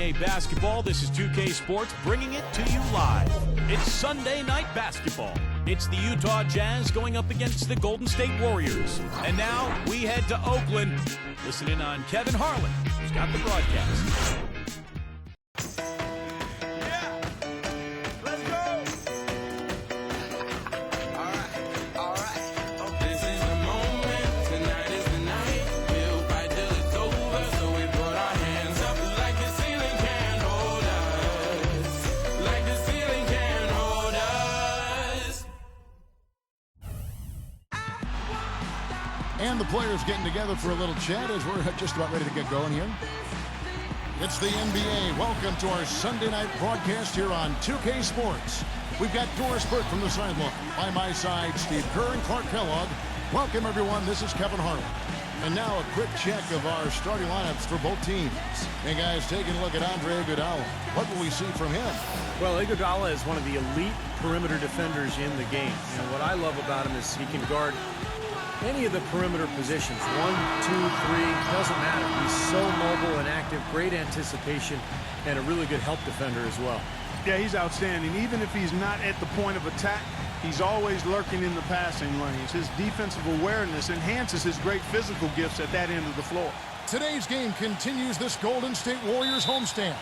NBA basketball. This is 2K Sports bringing it to you live. It's Sunday night basketball. It's the Utah Jazz going up against the Golden State Warriors. And now we head to Oakland. Listen in on Kevin Harlan, who's got the broadcast. And the players getting together for a little chat as we're just about ready to get going here. It's the NBA. Welcome to our Sunday night broadcast here on 2K Sports. We've got Doris Burke from the sideline. By my side, Steve Kerr and Clark Kellogg. Welcome, everyone. This is Kevin Harlan. And now a quick check of our starting lineups for both teams. Hey, guys, taking a look at Andre Iguodala. What will we see from him? Well, Iguodala is one of the elite perimeter defenders in the game. And what I love about him is he can guard any of the perimeter positions, 1, 2, 3, doesn't matter. He's so mobile and active, great anticipation, and a really good help defender as well. Yeah, he's outstanding. Even if he's not at the point of attack, he's always lurking in the passing lanes. His defensive awareness enhances his great physical gifts at that end of the floor. Today's game continues this Golden State Warriors homestand.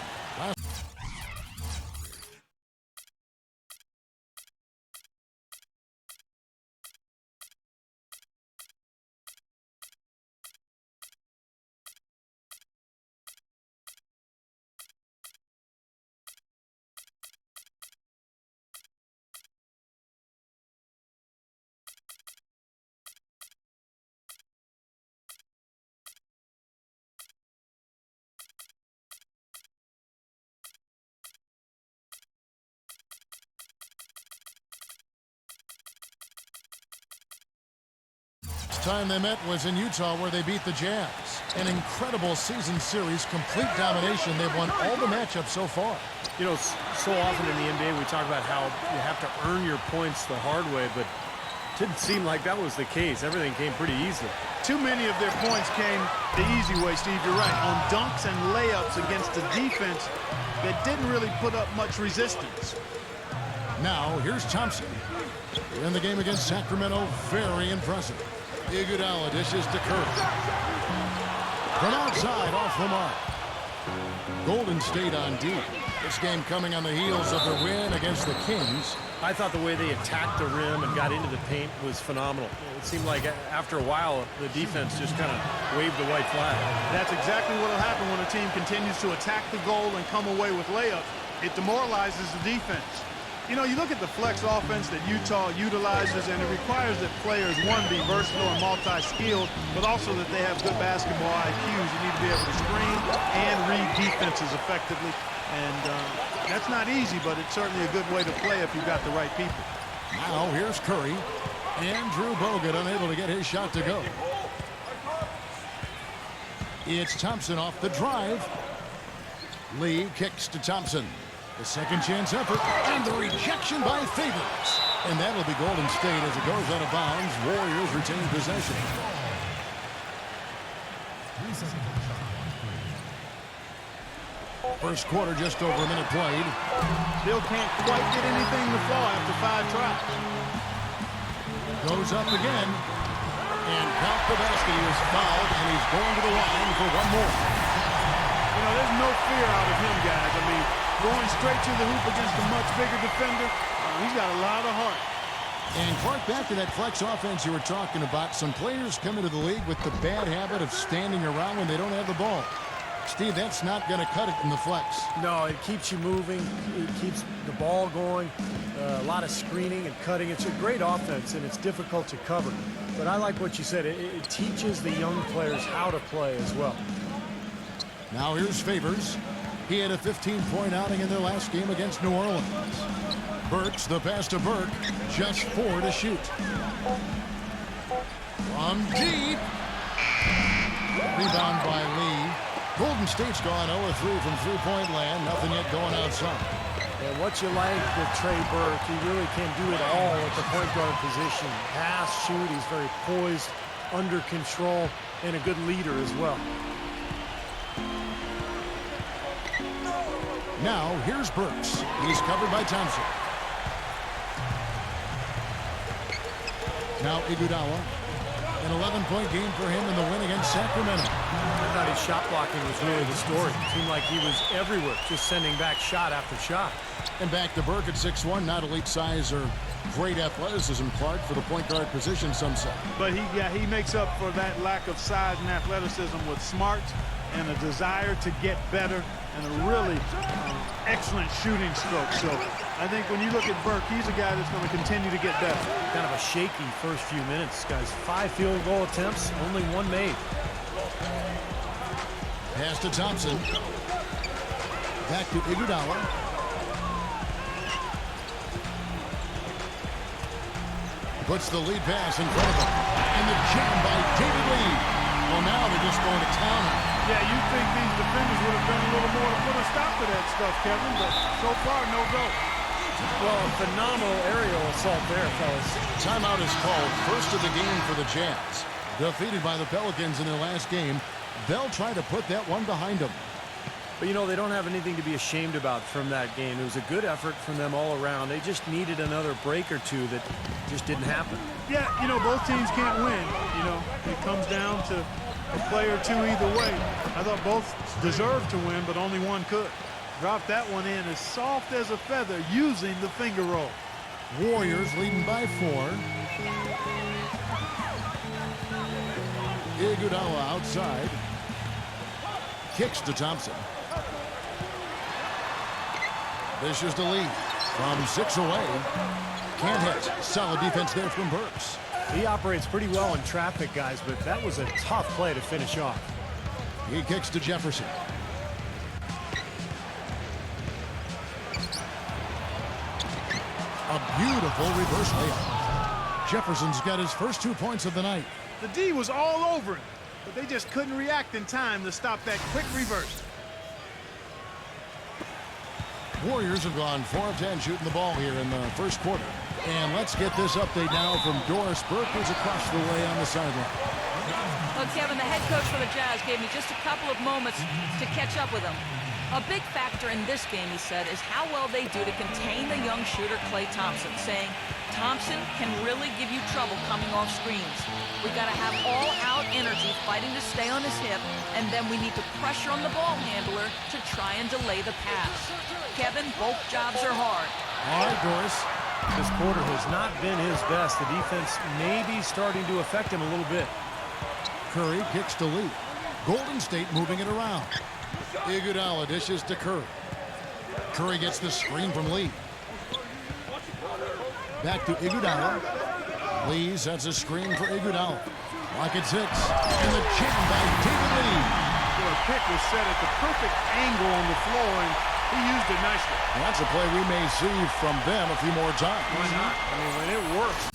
Time they met was in Utah, where they beat the Jazz. An incredible season series, complete domination. They've won all the matchups so far. You know, so often in the NBA we talk about how you have to earn your points the hard way, but it didn't seem like that was the case. Everything came pretty easily. Too many of their points came the easy way, Steve. You're right, on dunks and layups against a defense that didn't really put up much resistance. Now, here's Thompson. In the game against Sacramento, very impressive. Iguodala dishes to Curry. From outside, off the mark. Golden State on D. This game coming on the heels of their win against the Kings. I thought the way they attacked the rim and got into the paint was phenomenal. It seemed like after a while, the defense just kind of waved the white flag. That's exactly what will happen when a team continues to attack the goal and come away with layups. It demoralizes the defense. You know, you look at the flex offense that Utah utilizes, and it requires that players, one, be versatile and multi-skilled, but also that they have good basketball IQs. You need to be able to screen and read defenses effectively. And that's not easy, but it's certainly a good way to play if you've got the right people. Now here's Curry. Andrew Bogut unable to get his shot to go. It's Thompson off the drive. Lee kicks to Thompson. The second chance effort, and the rejection by Favors. And that'll be Golden State as it goes out of bounds. Warriors retain possession. First quarter, just over a minute played. Still can't quite get anything to fall after 5 tries. Goes up again. And count the basket. He was fouled, and he's going to the line for one more. You know, there's no fear out of him, guys. I mean, going straight to the hoop against a much bigger defender, he's got a lot of heart. And Clark, back to that flex offense you were talking about. Some players come into the league with the bad habit of standing around when they don't have the ball. Steve, that's not going to cut it in the flex. No, it keeps you moving. It keeps the ball going. A lot of screening and cutting. It's a great offense, and it's difficult to cover. But I like what you said. It teaches the young players how to play as well. Now here's Favors. He had a 15-point outing in their last game against New Orleans. Burks, the pass to Burke, just 4 to shoot. From deep. Rebound by Lee. Golden State's gone 0-3 from three-point land. Nothing yet going outside. And what you like with Trey Burke, he really can do it all at the point guard position. Pass, shoot, he's very poised, under control, and a good leader as well. Now, here's Burks. He's covered by Thompson. Now, Iguodala. An 11-point game for him in the win against Sacramento. I thought his shot blocking was really the story. It seemed like he was everywhere, just sending back shot after shot. And back to Burke at 6'1", not elite size or great athleticism, Clark, for the point guard position, some say. But he makes up for that lack of size and athleticism with smarts and a desire to get better and a really excellent shooting stroke. So I think when you look at Burke, he's a guy that's going to continue to get better. Kind of a shaky first few minutes, guys. 5 field goal attempts, only 1 made. Pass to Thompson. Back to Iguodala. Puts the lead pass in front of him. And the jam by David Lee. Well, now they're just going to town. Yeah, you think these defenders would have done a little more to put a stop to that stuff, Kevin, but so far, no go. Well, a phenomenal aerial assault there, fellas. Timeout is called. First of the game for the Jazz. Defeated by the Pelicans in their last game, they'll try to put that one behind them. But, you know, they don't have anything to be ashamed about from that game. It was a good effort from them all around. They just needed another break or two that just didn't happen. Yeah, you know, both teams can't win. You know, it comes down to a play or two either way. I thought both deserved to win, but only one could. Dropped that one in as soft as a feather using the finger roll. Warriors leading by 4. Iguodala outside. Kicks to Thompson. Dishes to Lee. From 6 away. Can't hit. Solid defense there from Burks. He operates pretty well in traffic, guys, but that was a tough play to finish off. He kicks to Jefferson. A beautiful reverse layup. Jefferson's got his first 2 points of the night. The D was all over him, but they just couldn't react in time to stop that quick reverse. Warriors have gone 4 of 10 shooting the ball here in the first quarter. And let's get this update now from Doris Burke, who's across the way on the sideline. Well, Kevin, the head coach for the Jazz gave me just a couple of moments to catch up with him. A big factor in this game, he said, is how well they do to contain the young shooter Klay Thompson, saying Thompson can really give you trouble coming off screens. We got to have all-out energy fighting to stay on his hip, and then we need to pressure on the ball handler to try and delay the pass. Kevin, both jobs are hard. All right, Doris. This quarter has not been his best. The defense may be starting to affect him a little bit. Curry kicks to Lee. Golden State moving it around. Iguodala dishes to Curry. Curry gets the screen from Lee. Back to Iguodala. Lee sets a screen for Iguodala. Lock at 6. And the jam by David Lee. The pick was set at the perfect angle on the floor, and he used it nicely. And that's a play we may see from them a few more times. Why not? I mean, when it works.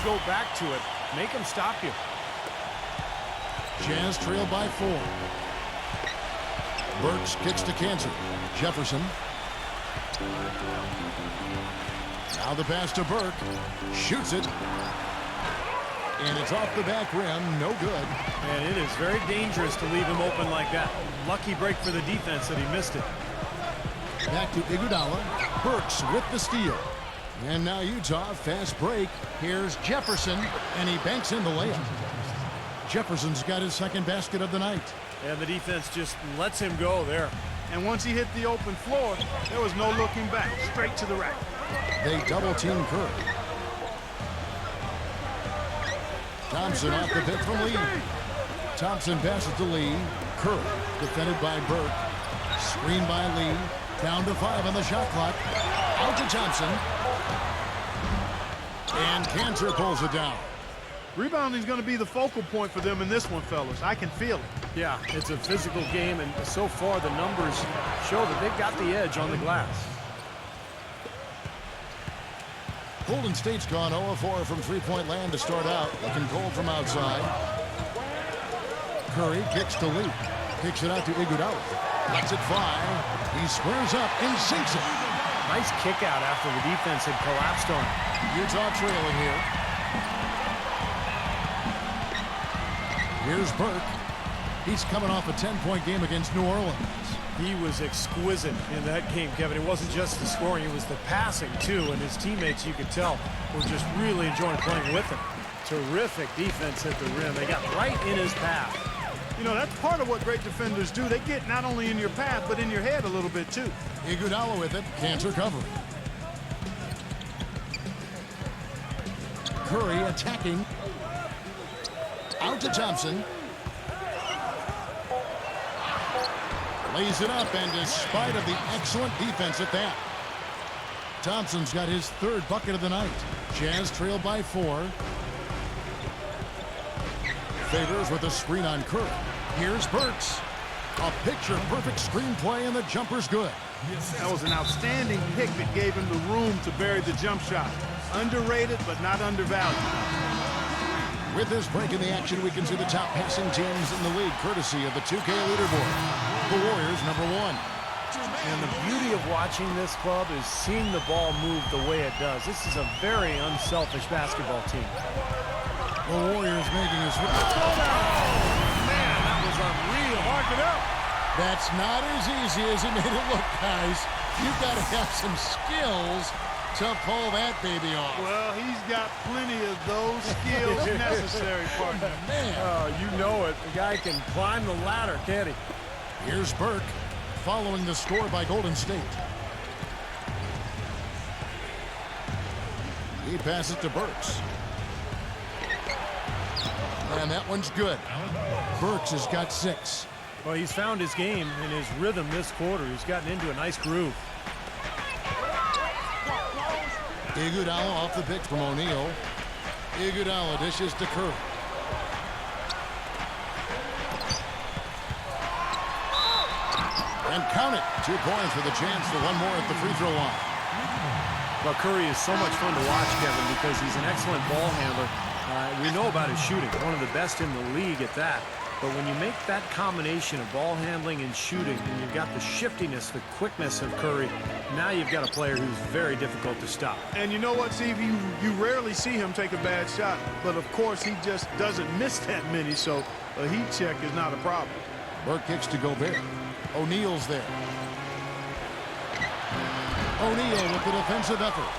Go back to it. Make him stop you. Jazz trail by 4. Burks kicks to Cantor. Jefferson. Now the pass to Burke. Shoots it. And it's off the back rim. No good. And it is very dangerous to leave him open like that. Lucky break for the defense that he missed it. Back to Iguodala. Burks with the steal. And now Utah, fast break. Here's Jefferson, and he banks in the layup. Jefferson's got his second basket of the night. And the defense just lets him go there. And once he hit the open floor, there was no looking back. Straight to the rack. They double-team Curry. Thompson off the pick from Lee. Thompson passes to Lee. Curry defended by Burke. Screen by Lee. Down to 5 on the shot clock. Out to Thompson. And Cantor pulls it down. Rebounding is going to be the focal point for them in this one, fellas. I can feel it. Yeah, it's a physical game, and so far the numbers show that they've got the edge on the glass. Golden State's gone 0-4 from three-point land to start out. Looking cold from outside. Curry kicks to Lee. Kicks it out to Iguodala. Lets it fly. He squares up and sinks it. Nice kick out after the defense had collapsed on him. Utah trailing here. Here's Burke. He's coming off a 10-point game against New Orleans. He was exquisite in that game, Kevin. It wasn't just the scoring, it was the passing, too. And his teammates, you could tell, were just really enjoying playing with him. Terrific defense at the rim. They got right in his path. You know, that's part of what great defenders do. They get not only in your path, but in your head a little bit, too. Iguodala with it. Can't recover. Curry attacking. Out to Thompson. Lays it up, and despite of the excellent defense at that, Thompson's got his third bucket of the night. Jazz trail by 4. Favors with a screen on Curry. Here's Burks. A picture-perfect screenplay, and the jumper's good. That was an outstanding pick that gave him the room to bury the jump shot. Underrated, but not undervalued. With this break in the action, we can see the top passing teams in the league, courtesy of the 2K leaderboard. The Warriors, number 1. And the beauty of watching this club is seeing the ball move the way it does. This is a very unselfish basketball team. The Warriors making a switch. Oh, man, that was unreal. Mark it up. That's not as easy as it made it look, guys. You've got to have some skills to pull that baby off. Well, he's got plenty of those skills necessary, partner. Man. Oh, you know it. The guy can climb the ladder, can't he? Here's Burke, following the score by Golden State. He passes to Burks. And that one's good. Burks has got 6. Well, he's found his game and his rhythm this quarter. He's gotten into a nice groove. Iguodala off the pick from O'Neal. Iguodala dishes to Curry. And count it. 2 points with a chance for one more at the free throw line. Well, Curry is so much fun to watch, Kevin, because he's an excellent ball handler. We know about his shooting, one of the best in the league at that. But when you make that combination of ball handling and shooting, and you've got the shiftiness, the quickness of Curry, now you've got a player who's very difficult to stop. And you know what, Steve? You rarely see him take a bad shot. But, of course, he just doesn't miss that many, so a heat check is not a problem. Burke kicks to Gobert. O'Neal's there. O'Neal with the defensive effort.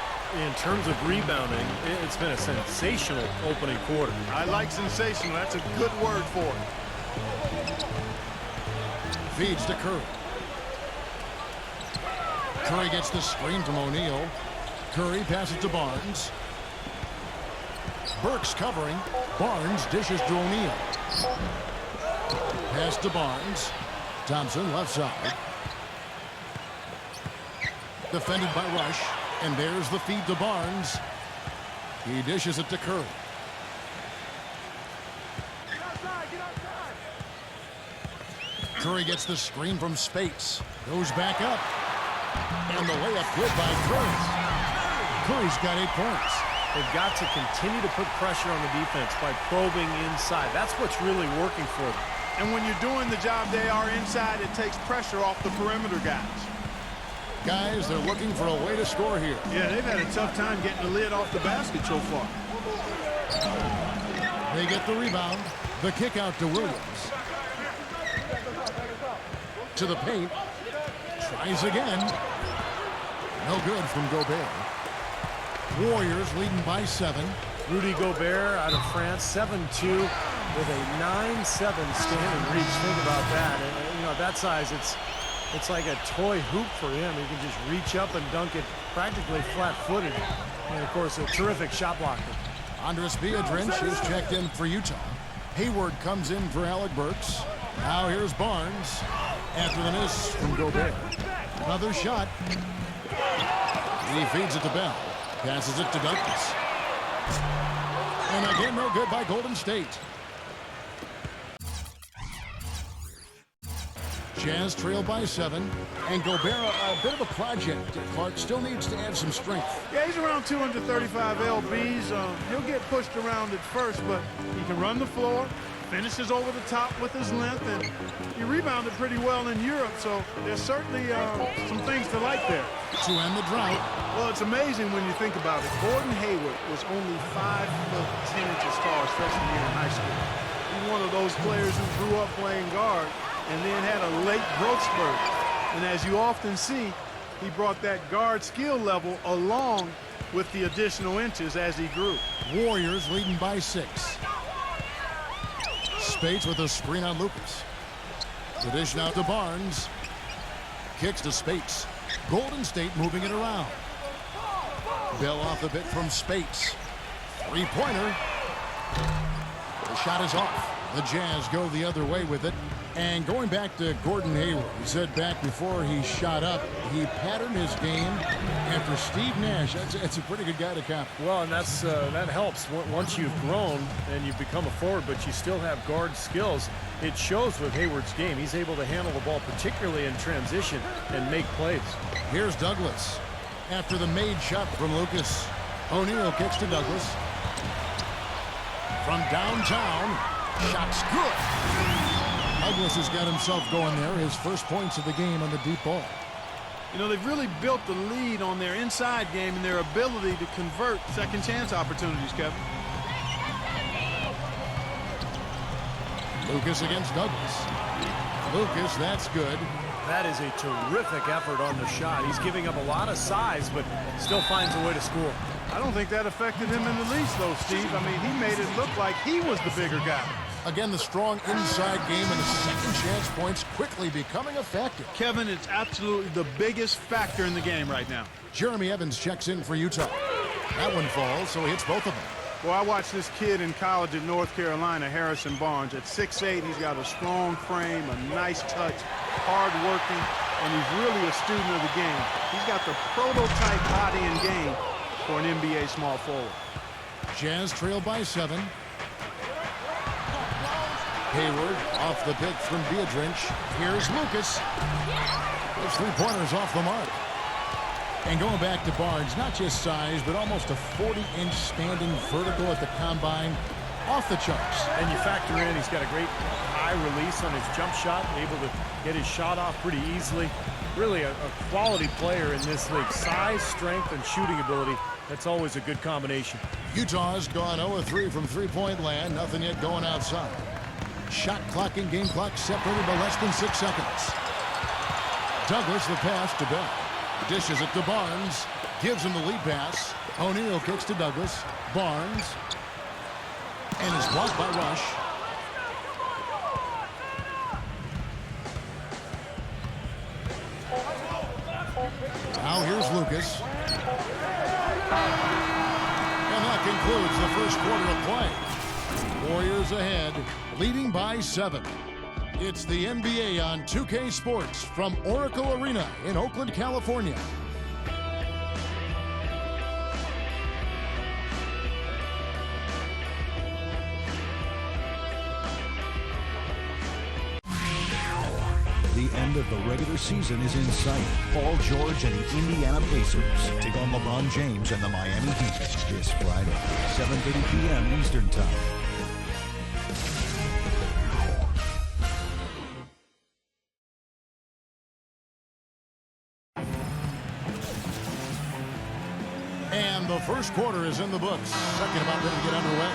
In terms of rebounding, it's been a sensational opening quarter. I like sensational. That's a good word for it. Feeds to Curry. Curry gets the screen from O'Neal. Curry passes to Barnes. Burks covering. Barnes dishes to O'Neal. Pass to Barnes. Thompson left side. Defended by Rush. And there's the feed to Barnes. He dishes it to Curry. Curry gets the screen from Spates. Goes back up. And the layup good by Curry. Curry's got 8 points. They've got to continue to put pressure on the defense by probing inside. That's what's really working for them. And when you're doing the job they are inside, it takes pressure off the perimeter guys. Guys, they're looking for a way to score here. Yeah, they've had a tough time getting the lid off the basket so far. They get the rebound. The kick out to Williams. To the paint. Tries again. No good from Gobert. Warriors leading by 7. Rudy Gobert out of France, 7'2", with a 9'7" standing reach. Think about that. And, you know, at that size, it's like a toy hoop for him. He can just reach up and dunk it practically flat-footed. And, of course, a terrific shot blocker. Andres Biedrins is checked in for Utah. Hayward comes in for Alec Burks. Now here's Barnes. After the miss from Gobert. Another shot. He feeds it to Bell. Passes it to Douglas. And again, no good by Golden State. Jazz trail by 7. And Gobert, a bit of a project. Clark still needs to add some strength. Yeah, he's around 235 lbs. He'll get pushed around at first, but he can run the floor, finishes over the top with his length, and he rebounded pretty well in Europe, so there's certainly some things to like there. To end the drought. Well, it's amazing when you think about it. Gordon Hayward was only 5'10" as tall as freshman year in high school. He's one of those players who grew up playing guard and then had a late growth spurt. And as you often see, he brought that guard skill level along with the additional inches as he grew. Warriors leading by 6. Spates with a screen on Lucas. The dish now to Barnes. Kicks to Spates. Golden State moving it around. Bell off the bit from Spates. Three-pointer. The shot is off. The Jazz go the other way with it. And going back to Gordon Hayward, he said back before he shot up, he patterned his game after Steve Nash. That's a pretty good guy to copy. Well, and that helps. Once you've grown and you've become a forward, but you still have guard skills, it shows with Hayward's game. He's able to handle the ball, particularly in transition, and make plays. Here's Douglas. After the made shot from Lucas, O'Neal kicks to Douglas. From downtown, shot's good. Douglas has got himself going there. His first points of the game on the deep ball. You know, they've really built the lead on their inside game and their ability to convert second chance opportunities, Kevin. Lucas against Douglas. Lucas, that's good. That is a terrific effort on the shot. He's giving up a lot of size, but still finds a way to score. I don't think that affected him in the least, though, Steve. I mean, he made it look like he was the bigger guy. Again, the strong inside game and the second chance points quickly becoming effective. Kevin, it's absolutely the biggest factor in the game right now. Jeremy Evans checks in for Utah. That one falls, so he hits both of them. Well, I watched this kid in college at North Carolina, Harrison Barnes. At 6'8", he's got a strong frame, a nice touch, hard-working, and he's really a student of the game. He's got the prototype body and game for an NBA small forward. Jazz trail by 7. Hayward off the pick from Beadrinch. Here's Lucas. Those three-pointers off the mark. And going back to Barnes, not just size, but almost a 40-inch standing vertical at the combine. Off the charts. And you factor in, he's got a great high release on his jump shot, able to get his shot off pretty easily. Really a quality player in this league. Size, strength, and shooting ability. That's always a good combination. Utah's gone 0-3 from three-point land. Nothing yet going outside. Shot clock and game clock separated by less than 6 seconds. Douglas the pass to Bell. Dishes it to Barnes. Gives him the lead pass. O'Neal kicks to Douglas. Barnes. And is blocked by Rush. Now here's Lucas. And that concludes the first quarter of play. Warriors ahead, leading by 7. It's the NBA on 2K Sports from Oracle Arena in Oakland, California. The end of the regular season is in sight. Paul George and the Indiana Pacers take on LeBron James and the Miami Heat this Friday, 7:30 p.m. Eastern Time. And the first quarter is in the books. Second about ready to get underway.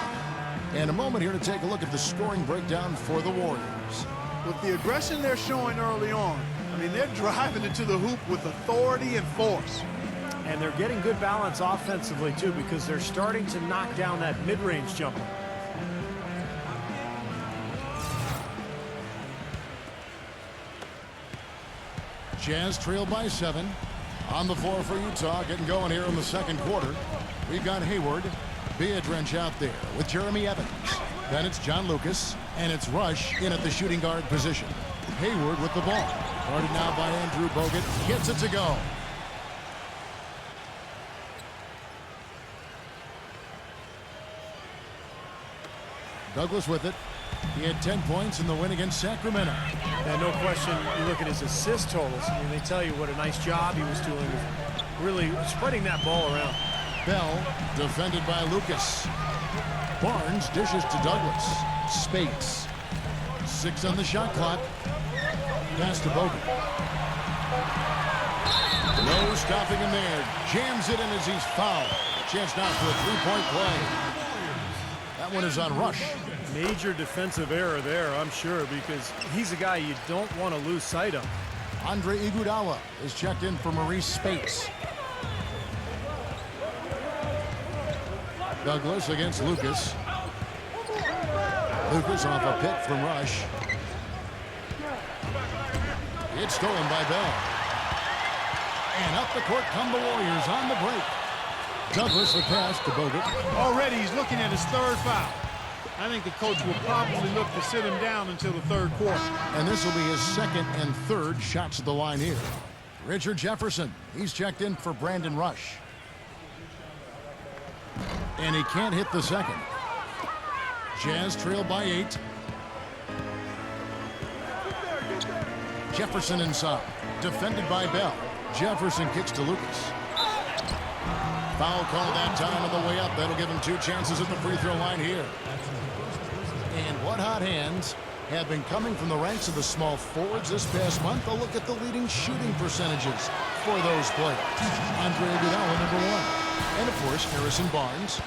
And a moment here to take a look at the scoring breakdown for the Warriors. With the aggression they're showing early on, I mean, they're driving it to the hoop with authority and force. And they're getting good balance offensively, too, because they're starting to knock down that mid-range jumper. Jazz trail by 7. On the floor for Utah, getting going here in the second quarter. We've got Hayward, Beadrinch out there with Jeremy Evans. Then it's John Lucas, and it's Rush in at the shooting guard position. Hayward with the ball. Guarded now by Andrew Bogut. Gets it to go. Douglas with it. He had 10 points in the win against Sacramento. And no question, you look at his assist totals, I mean, they tell you what a nice job he was doing with really spreading that ball around. Bell defended by Lucas. Barnes dishes to Douglas. Spates. 6 on the shot clock. Pass to Bogut. No stopping him there. Jams it in as he's fouled. Chance now for a three-point play. That one is on Rush. Major defensive error there, I'm sure, because he's a guy you don't want to lose sight of. Andre Iguodala is checked in for Maurice Spates. Douglas against Lucas. Lucas off a pick from Rush. It's stolen by Bell. And up the court come the Warriors on the break. Douglas the pass to Bogut. Already he's looking at his third foul. I think the coach will probably look to sit him down until the third quarter. And this will be his second and third shots at the line here. Richard Jefferson, he's checked in for Brandon Rush. And he can't hit the second. Jazz trail by 8. Jefferson inside. Defended by Bell. Jefferson kicks to Lucas. Foul call that time on the way up. That'll give him 2 chances at the free throw line here. And what hot hands have been coming from the ranks of the small forwards this past month. A look at the leading shooting percentages for those players. Andre Iguodala, number 1. And, of course, Harrison Barnes.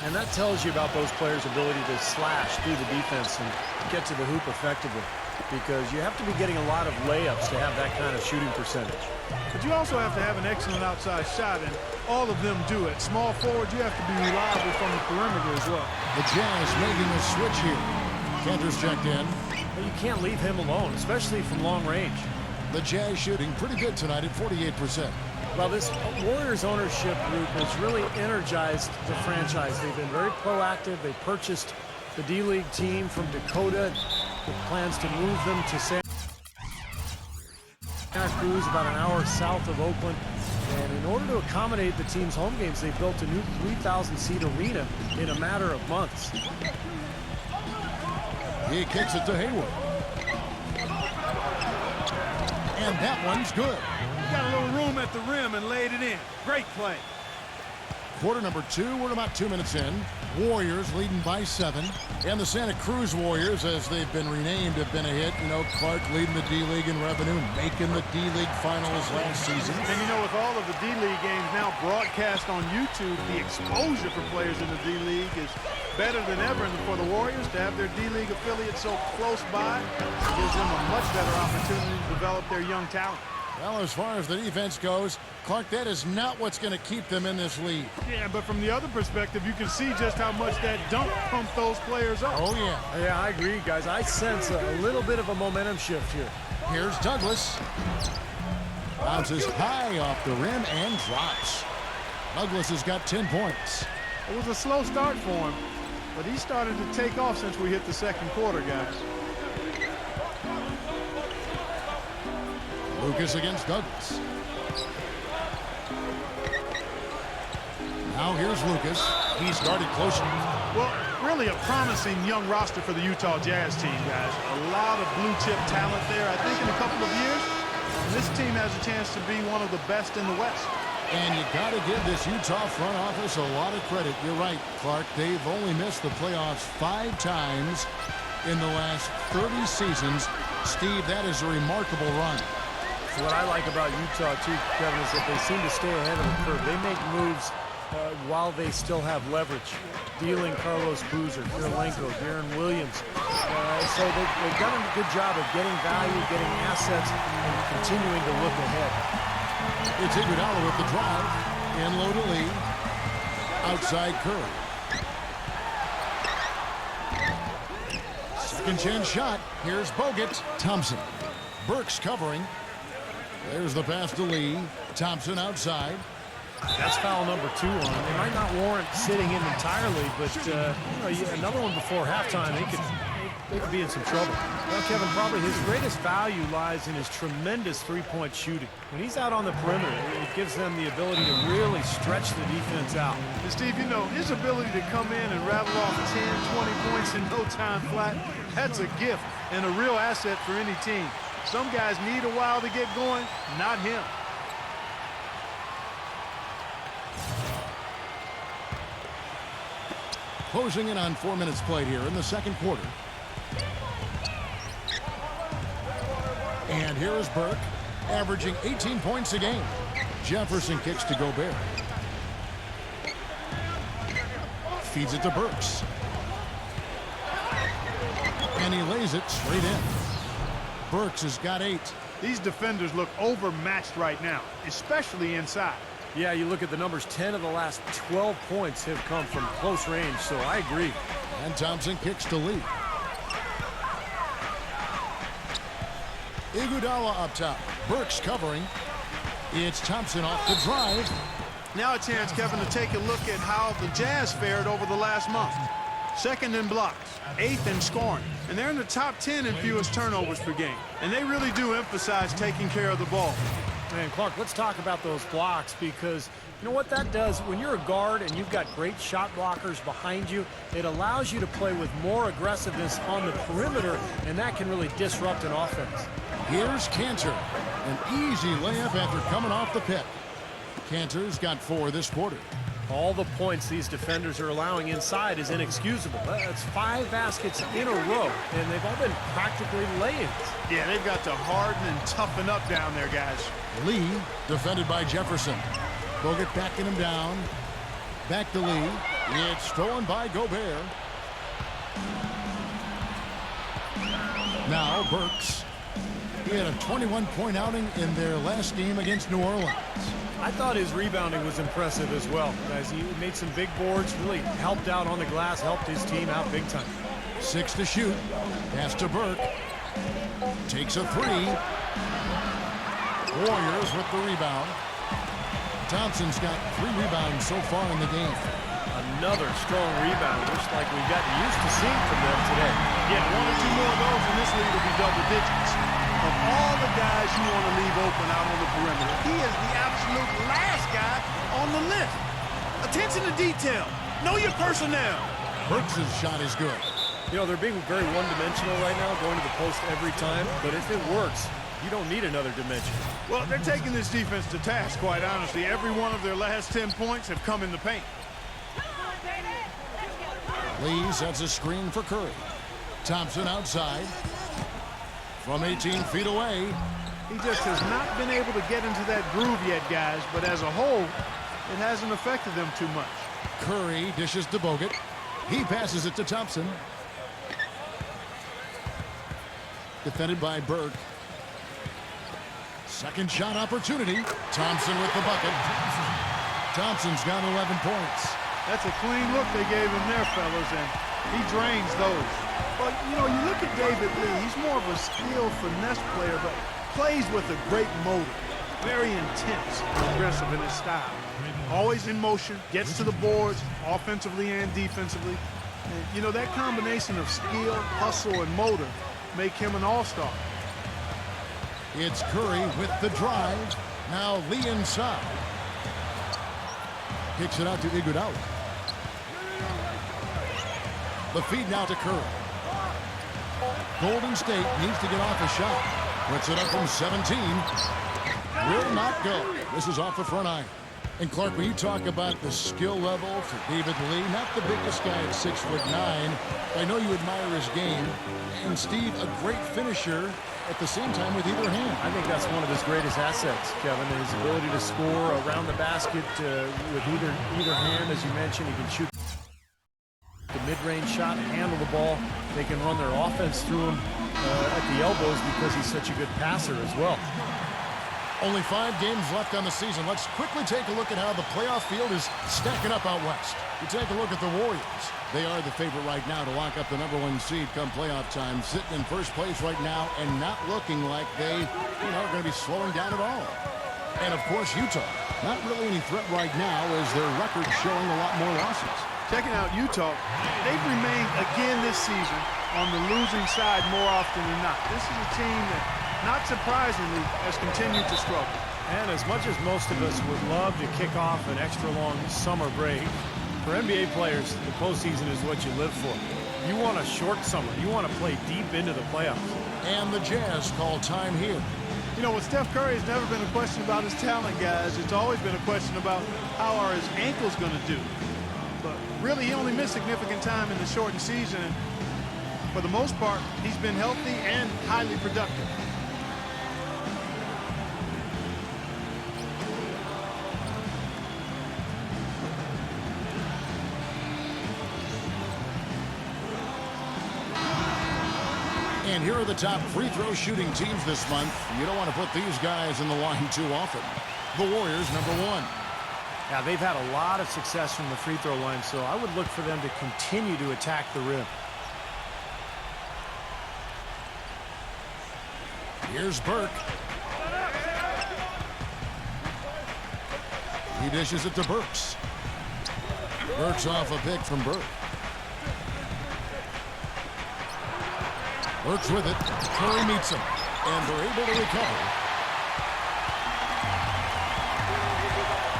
And that tells you about those players' ability to slash through the defense and get to the hoop effectively, because you have to be getting a lot of layups to have that kind of shooting percentage. But you also have to have an excellent outside shot, and all of them do it. Small forward, you have to be reliable from the perimeter as well. The Jazz making a switch here. Cantor's checked in. But you can't leave him alone, especially from long range. The Jazz shooting pretty good tonight at 48%. Well, this Warriors ownership group has really energized the franchise. They've been very proactive. They purchased the D-League team from Dakota with plans to move them to Santa Cruz, about an hour south of Oakland. And in order to accommodate the team's home games, they built a new 3,000-seat arena in a matter of months. He kicks it to Hayward. And that one's good. Got a little room at the rim and laid it in. Great play. Quarter number 2, we're about 2 minutes in. Warriors leading by 7. And the Santa Cruz Warriors, as they've been renamed, have been a hit. You know, Clark leading the D-League in revenue, making the D-League finals last season. And you know, with all of the D-League games now broadcast on YouTube, the exposure for players in the D-League is better than ever. And for the Warriors to have their D-League affiliate so close by gives them a much better opportunity to develop their young talent. Well, as far as the defense goes, Clark, that is not what's going to keep them in this league. Yeah, but from the other perspective, you can see just how much that dunk pumped those players up. Oh, yeah. Yeah, I agree, guys. I sense a little bit of a momentum shift here. Here's Douglas. Bounces high off the rim and drops. Douglas has got 10 points. It was a slow start for him, but he started to take off since we hit the second quarter, guys. Lucas against Douglas. Now here's Lucas. He started closer. Well, really a promising young roster for the Utah Jazz team, guys. A lot of blue-chip talent there. I think in a couple of years, this team has a chance to be one of the best in the West. And you got to give this Utah front office a lot of credit. You're right, Clark. They've only missed the playoffs 5 times in the last 30 seasons. Steve, that is a remarkable run. What I like about Utah, too, Kevin, is that they seem to stay ahead of the curve. They make moves while they still have leverage. Dealing Carlos Boozer, Kirilenko, Deron Williams. So they've done a good job of getting value, getting assets, and continuing to look ahead. It's Iguodala with the drive. In low to Lee. Outside Curry. Second chance shot. Here's Bogut. Thompson. Burks covering. There's the pass to Lee. Thompson outside. That's foul number 2 on him. They might not warrant sitting him entirely, but you know, another one before halftime, they could be in some trouble. Well, Kevin, probably his greatest value lies in his tremendous three-point shooting. When he's out on the perimeter, it gives them the ability to really stretch the defense out. And Steve, you know, his ability to come in and rattle off 10, 20 points in no time flat, that's a gift and a real asset for any team. Some guys need a while to get going, not him. Closing in on 4 minutes played here in the second quarter. And here is Burke, averaging 18 points a game. Jefferson kicks to Gobert. Feeds it to Burks. And he lays it straight in. Burks has got 8. These defenders look overmatched right now, especially inside. Yeah, you look at the numbers, 10 of the last 12 points have come from close range, so I agree. And Thompson kicks to Lee. Iguodala up top. Burks covering. It's Thompson off the drive. Now a chance, Kevin, to take a look at how the Jazz fared over the last month. 2nd in blocks, 8th in scoring, and they're in the top 10 in fewest turnovers per game. And they really do emphasize taking care of the ball. Man, Clark, let's talk about those blocks, because you know what that does? When you're a guard and you've got great shot blockers behind you, it allows you to play with more aggressiveness on the perimeter, and that can really disrupt an offense. Here's Cantor. An easy layup after coming off the pick. Cantor's got 4 this quarter. All the points these defenders are allowing inside is inexcusable. That's 5 baskets in a row, and they've all been practically lay-ins. Yeah, they've got to harden and toughen up down there, guys. Lee, defended by Jefferson. Bogut backing him down. Back to Lee. It's stolen by Gobert. Now Burks. He had a 21-point outing in their last game against New Orleans. I thought his rebounding was impressive as well, guys. He made some big boards, really helped out on the glass, helped his team out big time. 6 to shoot. Pass to Burke. Takes a 3. Warriors with the rebound. Thompson's got 3 rebounds so far in the game. Another strong rebound, just like we've gotten used to seeing from them today. Yeah, 1 or 2 more of those and this lead will be double digits. Of all the guys you want to leave open out on the perimeter, he is the absolute last guy on the list. Attention to detail. Know your personnel. Burks' shot is good. You know, they're being very one-dimensional right now, going to the post every time, but if it works, you don't need another dimension. Well, they're taking this defense to task, quite honestly. Every one of their last 10 points have come in the paint. Lee sets a screen for Curry. Thompson outside. From 18 feet away. He just has not been able to get into that groove yet, guys, but as a whole, it hasn't affected them too much. Curry dishes to Bogut. He passes it to Thompson. Defended by Burke. Second shot opportunity. Thompson with the bucket. Thompson's got 11 points. That's a clean look they gave him there, fellas, and he drains those. But, you know, you look at David Lee, he's more of a skilled finesse player, but plays with a great motor. Very intense and aggressive in his style. Always in motion, gets to the boards, offensively and defensively. And, you know, that combination of skill, hustle, and motor make him an all-star. It's Curry with the drive. Now Lee inside. Kicks it out to Iguodala. The feed now to Curry. Golden State needs to get off a shot. Puts it up from 17. Will not go. This is off the front iron. And Clark, when you talk about the skill level for David Lee, not the biggest guy at 6'9", I know you admire his game. And Steve, a great finisher at the same time with either hand. I think that's one of his greatest assets, Kevin, his ability to score around the basket with either hand. As you mentioned, he can shoot the mid-range shot, handle the ball. They can run their offense through him at the elbows because he's such a good passer as well. Only 5 games left on the season. Let's quickly take a look at how the playoff field is stacking up out west. You take a look at the Warriors. They are the favorite right now to lock up the #1 seed come playoff time, sitting in first place right now and not looking like they, are going to be slowing down at all. And, of course, Utah. Not really any threat right now as their record's showing a lot more losses. Checking out Utah, they've remained again this season on the losing side more often than not. This is a team that, not surprisingly, has continued to struggle. And as much as most of us would love to kick off an extra long summer break, for NBA players, the postseason is what you live for. You want a short summer. You want to play deep into the playoffs. And the Jazz call time here. You know, with Steph Curry, it's never been a question about his talent, guys. It's always been a question about how are his ankles going to do. But really, he only missed significant time in the shortened season. And for the most part, he's been healthy and highly productive. And here are the top free throw shooting teams this month. You don't want to put these guys in the line too often. The Warriors, #1. Yeah, they've had a lot of success from the free throw line, so I would look for them to continue to attack the rim. Here's Burke. He dishes it to Burks. Burks off a pick from Burke. Burks with it. Curry meets him. And they're able to recover.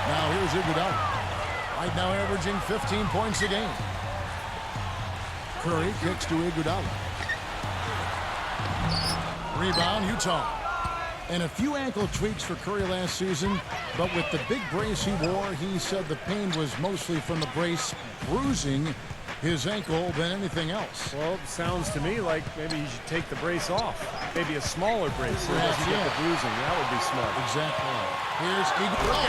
Now here's Iguodala. Right now averaging 15 points a game. Curry kicks to Iguodala. Rebound, Utah. And a few ankle tweaks for Curry last season, but with the big brace he wore, he said the pain was mostly from the brace bruising his ankle than anything else. Well, it sounds to me like maybe he should take the brace off. Maybe a smaller brace so he doesn't get the bruising. That would be smart. Exactly. Here's Iguodala.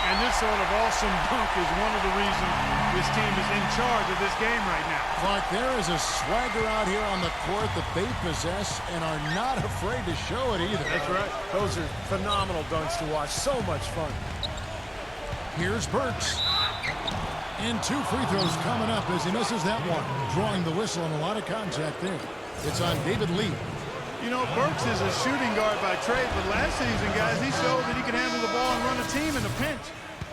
And this sort of awesome dunk is one of the reasons this team is in charge of this game right now. Clark, there is a swagger out here on the court that they possess and are not afraid to show it either. That's right. Those are phenomenal dunks to watch. So much fun. Here's Burks. And 2 free throws coming up as he misses that one. Drawing the whistle and a lot of contact there. It's on David Lee. You know, Burks is a shooting guard by trade, but last season, guys, he showed that he could handle the ball and run a team in a pinch.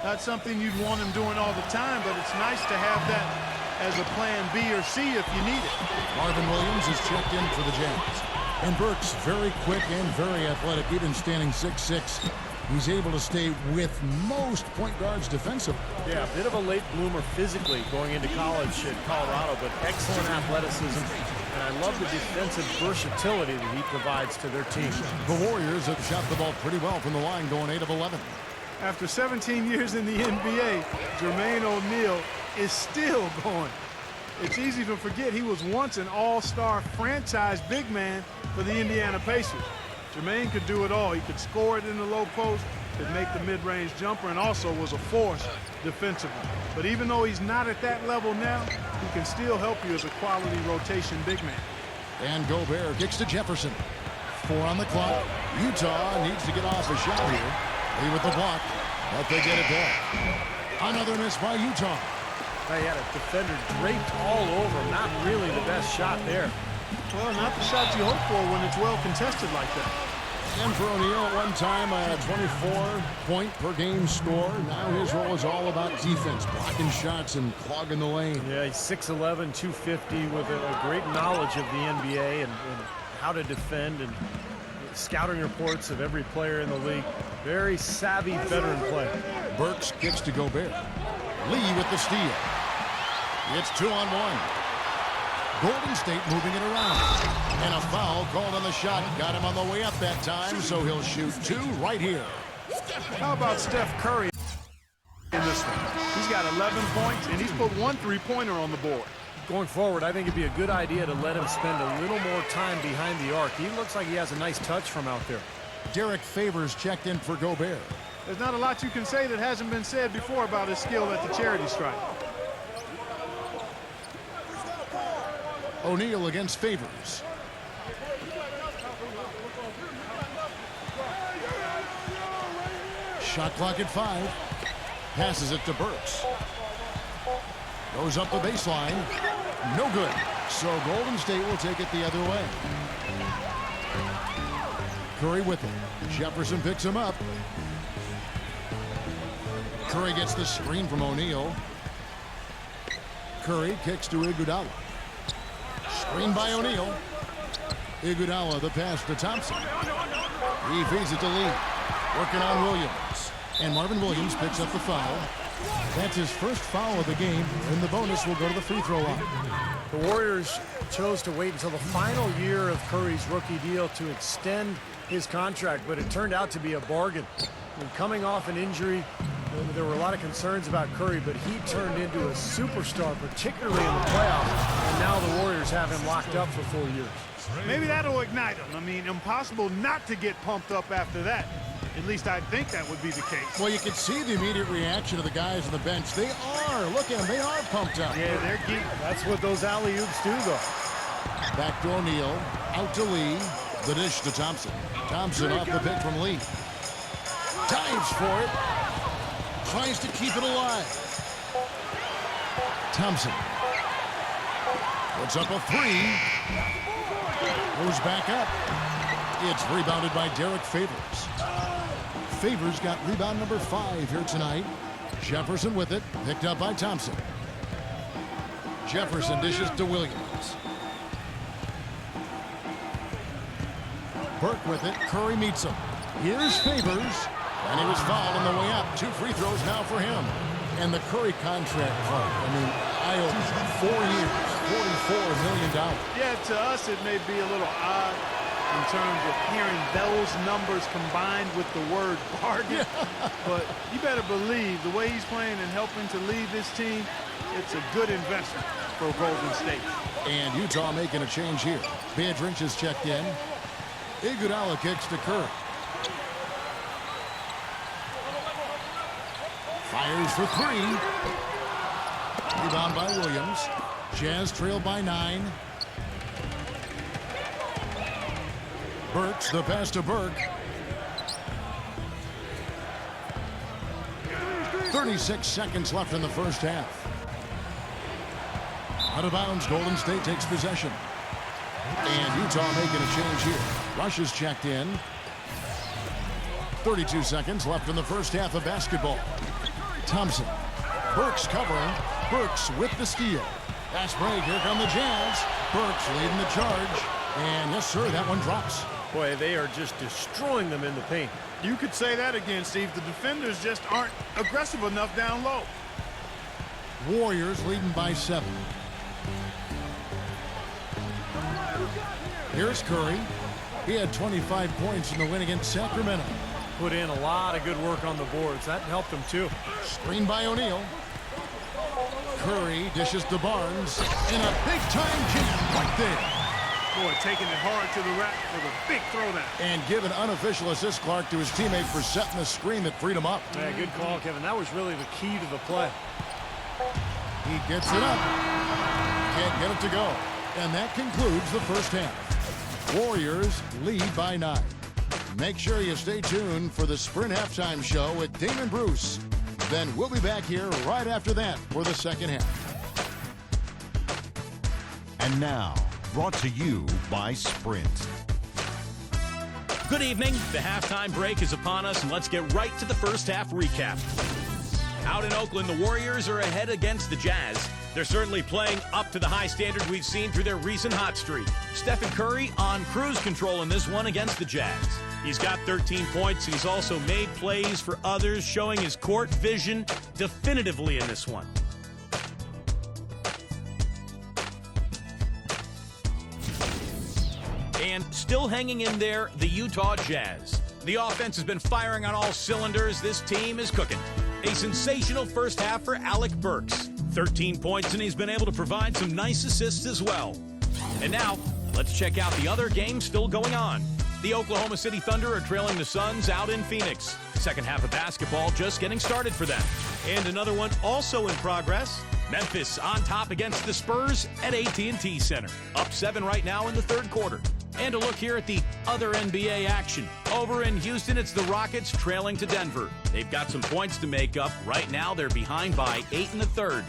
Not something you'd want him doing all the time, but it's nice to have that as a plan B or C if you need it. Marvin Williams is checked in for the Jazz. And Burks, very quick and very athletic, even standing 6'6". He's able to stay with most point guards defensively. Yeah, a bit of a late bloomer physically going into college at Colorado, but excellent athleticism. And I love the defensive versatility that he provides to their team. The Warriors have shot the ball pretty well from the line, going 8 of 11. After 17 years in the NBA, Jermaine O'Neal is still going. It's easy to forget he was once an all-star franchise big man for the Indiana Pacers. Jermaine could do it all. He could score it in the low post, could make the mid-range jumper, and also was a force defensively. But even though he's not at that level now, he can still help you as a quality rotation big man. And Gobert kicks to Jefferson. 4 on the clock. Utah needs to get off a shot here. Lee with the block, but they get it back. Another miss by Utah. They had a defender draped all over him. Not really the best shot there. Well, not the shots you hope for when it's well contested like that. And for O'Neal, at one time, a 24-point per game score. Now his role is all about defense, blocking shots and clogging the lane. Yeah, he's 6'11", 250 with a great knowledge of the NBA and how to defend and scouting reports of every player in the league. Very savvy veteran play. Burks kicks to Gobert. Lee with the steal. It's 2-on-1. Golden State moving it around. And a foul called on the shot. Got him on the way up that time, so he'll shoot 2 right here. How about Steph Curry in this one? He's got 11 points, and he's put 1 3-pointer on the board. Going forward, I think it'd be a good idea to let him spend a little more time behind the arc. He looks like he has a nice touch from out there. Derek Favors checked in for Gobert. There's not a lot you can say that hasn't been said before about his skill at the charity stripe. O'Neal against Favors. Shot clock at 5. Passes it to Burks. Goes up the baseline. No good. So Golden State will take it the other way. Curry with him. Jefferson picks him up. Curry gets the screen from O'Neal. Curry kicks to Iguodala. Screen by O'Neal. Iguodala, the pass to Thompson. He feeds it to Lee. Working on Williams. And Marvin Williams picks up the foul. That's his first foul of the game, and the bonus will go to the free throw line. The Warriors chose to wait until the final year of Curry's rookie deal to extend his contract, but it turned out to be a bargain. And coming off an injury, there were a lot of concerns about Curry, but he turned into a superstar, particularly in the playoffs, and now the Warriors have him locked up for 4 years. Maybe that'll ignite him. I mean, impossible not to get pumped up after that. At least I think that would be the case. Well, you can see the immediate reaction of the guys on the bench. They are. Look at them. They are pumped up. Yeah, they're geek. That's what those alley-oops do, though. Back to O'Neal. Out to Lee. The dish to Thompson. Thompson off the pick from Lee. Dives for it. Tries to keep it alive. Thompson. Puts up a three. Goes back up. It's rebounded by Derek Favors. Favors got rebound number 5 here tonight. Jefferson with it. Picked up by Thompson. Jefferson dishes to Williams. Burke with it. Curry meets him. Here's Favors. And he was fouled on the way up. 2 free throws now for him. And the Curry contract, I mean, eye-opening. 4 years, $44 million. Yeah, to us it may be a little odd in terms of hearing those numbers combined with the word bargain. But you better believe the way he's playing and helping to lead this team, it's a good investment for Golden State. And Utah making a change here. Biedrins is checked in. Iguodala kicks to Curry. Fires for 3. Rebound by Williams. Jazz trail by 9. Burks, the pass to Burke. 36 seconds left in the first half. Out of bounds, Golden State takes possession. And Utah making a change here. Rush is checked in. 32 seconds left in the first half of basketball. Thompson. Burks covering. Burks with the steal. Fast break. Here come the Jazz. Burks leading the charge. And yes, sir, that one drops. Boy, they are just destroying them in the paint. You could say that again, Steve. The defenders just aren't aggressive enough down low. Warriors leading by 7. Here's Curry. He had 25 points in the win against Sacramento. Put in a lot of good work on the boards. That helped them, too. Screen by O'Neal. Curry dishes to Barnes. And a big-time jam right there. Boy, taking it hard to the rack for the big throwdown. And give an unofficial assist, Clark, to his teammate for setting the screen that freed him up. Yeah, good call, Kevin. That was really the key to the play. He gets it up. Can't get it to go. And that concludes the first half. Warriors lead by 9. Make sure you stay tuned for the Sprint Halftime Show with Damon Bruce. Then we'll be back here right after that for the second half. And now, brought to you by Sprint. Good evening. The halftime break is upon us, and let's get right to the first half recap. Out in Oakland, the Warriors are ahead against the Jazz. They're certainly playing up to the high standard we've seen through their recent hot streak. Stephen Curry on cruise control in this one against the Jazz. He's got 13 points, and he's also made plays for others, showing his court vision definitively in this one. And still hanging in there, the Utah Jazz. The offense has been firing on all cylinders. This team is cooking. A sensational first half for Alec Burks. 13 points, and he's been able to provide some nice assists as well. And now, let's check out the other games still going on. The Oklahoma City Thunder are trailing the Suns out in Phoenix. Second half of basketball just getting started for them. And another one also in progress. Memphis on top against the Spurs at AT&T Center. Up 7 right now in the third quarter. And a look here at the other NBA action. Over in Houston, it's the Rockets trailing to Denver. They've got some points to make up. Right now, they're behind by 8 in the third.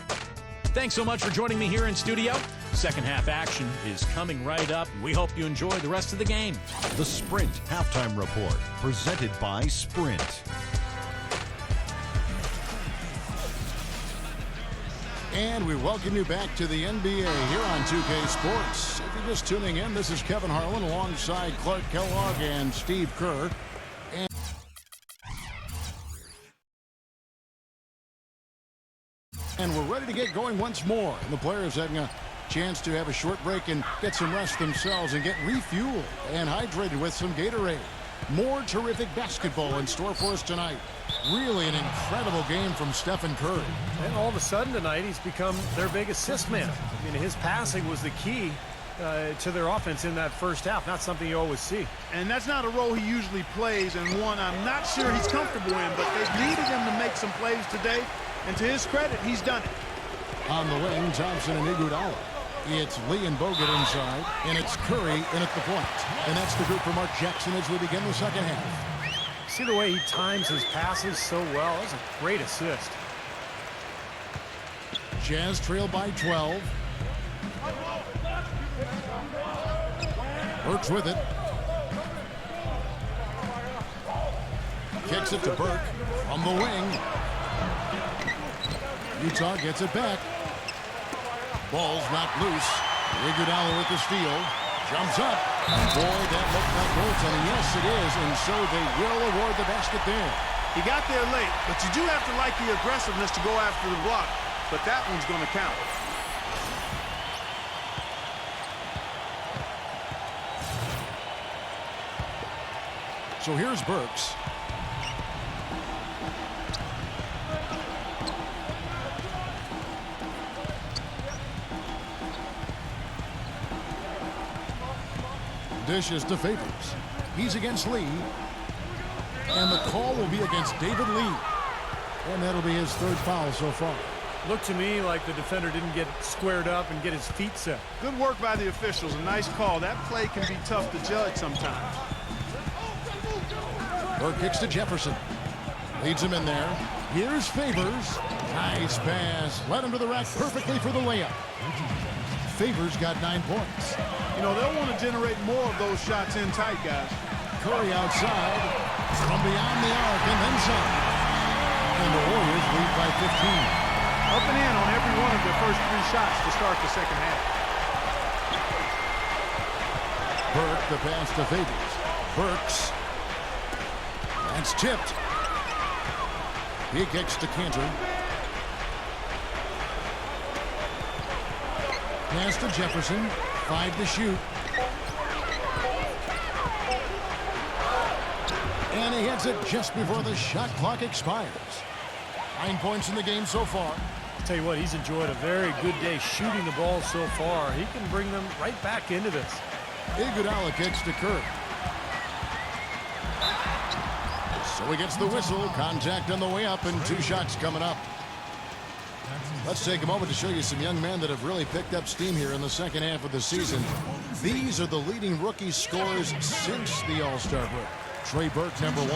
Thanks so much for joining me here in studio. Second half action is coming right up. We hope you enjoy the rest of the game. The Sprint Halftime Report, presented by Sprint. And we welcome you back to the NBA here on 2K Sports. If you're just tuning in, this is Kevin Harlan alongside Clark Kellogg and Steve Kerr. And we're ready to get going once more. And the players having a chance to have a short break and get some rest themselves and get refueled and hydrated with some Gatorade. More terrific basketball in store for us tonight. Really an incredible game from Stephen Curry. And all of a sudden tonight, he's become their big assist man. I mean, his passing was the key to their offense in that first half. Not something you always see. And that's not a role he usually plays, and one I'm not sure he's comfortable in, but they've needed him to make some plays today, and to his credit, he's done it. On the wing, Thompson and Iguodala. It's Lee and Bogut inside, and it's Curry in at the point. And that's the group for Mark Jackson as we begin the second half. See the way he times his passes so well? That's a great assist. Jazz trail by 12. Burks with it. Kicks it to Burke from the wing. Utah gets it back. Ball's knocked loose. Iguodala with the steal. Jumps up. Boy, that looked like goaltending. Yes, it is, and so they will award the basket there. He got there late, but you do have to like the aggressiveness to go after the block. But that one's going to count. So here's Burks. Dishes to Favors. He's against Lee. And the call will be against David Lee. And that'll be his third foul so far. Looked to me like the defender didn't get squared up and get his feet set. Good work by the officials. A nice call. That play can be tough to judge sometimes. Burke kicks to Jefferson. Leads him in there. Here's Favors. Nice pass. Led him to the rack perfectly for the layup. Favors got 9 points. You know, they'll want to generate more of those shots in tight, guys. Curry outside from beyond the arc and then some. And the Warriors lead by 15. Up and in on every one of their first 3 shots to start the second half. Burke, the pass to Favors. Burks. That's tipped. He kicks to Cantor. Pass to Jefferson. 5 to shoot. And he hits it just before the shot clock expires. 9 points in the game so far. I'll tell you what, he's enjoyed a very good day shooting the ball so far. He can bring them right back into this. Iguodala kicks to Curry. So he gets the whistle. Contact on the way up and 2 shots coming up. Let's take a moment to show you some young men that have really picked up steam here in the second half of the season. These are the leading rookie scorers since the All-Star break. Trey Burke, number 1.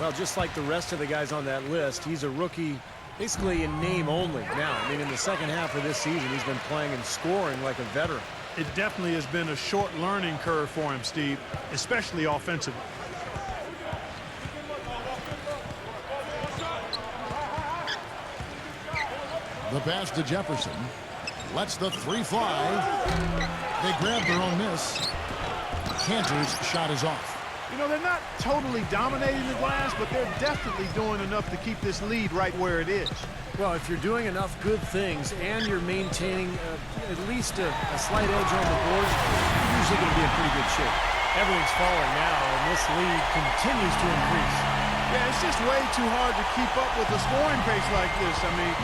Well, just like the rest of the guys on that list, he's a rookie basically in name only now. I mean, in the second half of this season, he's been playing and scoring like a veteran. It definitely has been a short learning curve for him, Steve, especially offensively. The pass to Jefferson. Lets the 3 fly. They grab their own miss. Cantor's shot is off. You know, they're not totally dominating the glass, but they're definitely doing enough to keep this lead right where it is. Well, if you're doing enough good things and you're maintaining at least a slight edge on the board, you're usually going to be in pretty good shape. Everything's falling now, and this lead continues to increase. Yeah, it's just way too hard to keep up with a scoring pace like this. I mean,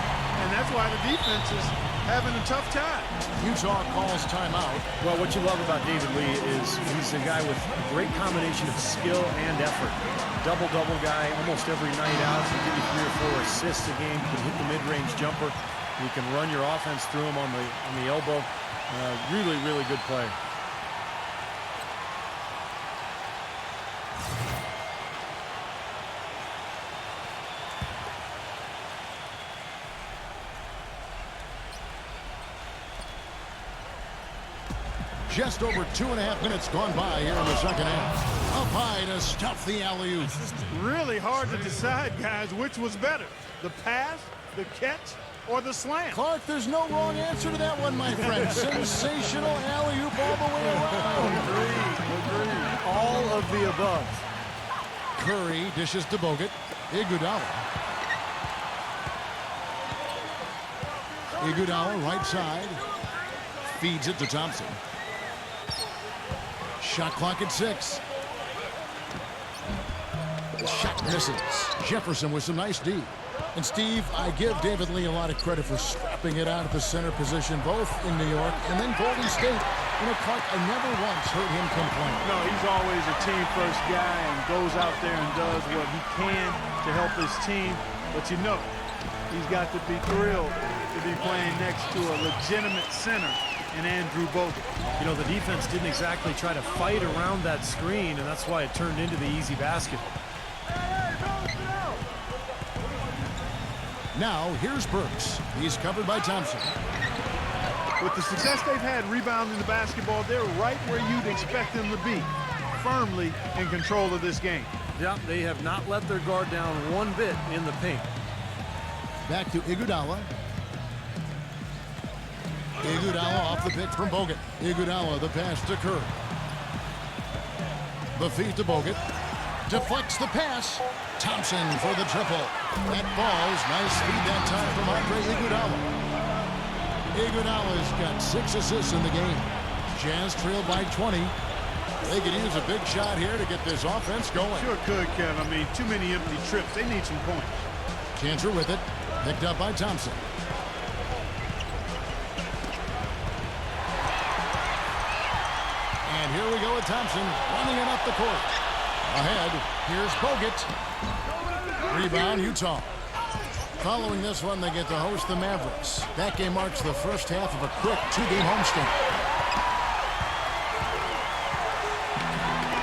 and that's why the defense is having a tough time. Utah calls timeout. Well, what you love about David Lee is he's a guy with a great combination of skill and effort. Double-double guy almost every night out. He can give you 3 or 4 assists a game. He can hit the mid-range jumper. You can run your offense through him on the elbow. Really, really good play. Just over 2.5 minutes gone by here in the second half. Up high to stuff the alley-oop. Really hard to decide, guys, which was better. The pass, the catch, or the slant. Clark, there's no wrong answer to that one, my friend. Sensational alley-oop all the way around. Agreed. All of the above. Curry dishes to Bogut. Iguodala. Iguodala, right side. Feeds it to Thompson. Shot clock at 6. Shot misses. Jefferson with some nice D. And Steve, I give David Lee a lot of credit for scrapping it out at the center position, both in New York and then Golden State. You know, Clark, I never once heard him complain. No, he's always a team-first guy and goes out there and does what he can to help his team. But you know, he's got to be thrilled to be playing next to a legitimate center in Andrew Bogut. You know, the defense didn't exactly try to fight around that screen, and that's why it turned into the easy basket. Now, here's Burks. He's covered by Thompson. With the success they've had rebounding the basketball, they're right where you'd expect them to be, firmly in control of this game. Yeah, they have not let their guard down one bit in the paint. Back to Iguodala. Iguodala off the pick from Bogut. Iguodala, the pass to Curry. The feed to Bogut. Deflects the pass. Thompson for the triple. That falls. Nice feed that time from Andre Iguodala. Iguodala's got 6 assists in the game. Jazz trailed by 20. They could use a big shot here to get this offense going. Sure could, Kev. I mean, too many empty trips. They need some points. Cantor with it. Picked up by Thompson. And here we go with Thompson running it up the court. Ahead, here's Bogut. Rebound, Utah. Following this one, they get to host the Mavericks. That game marks the first half of a quick 2-game homestand.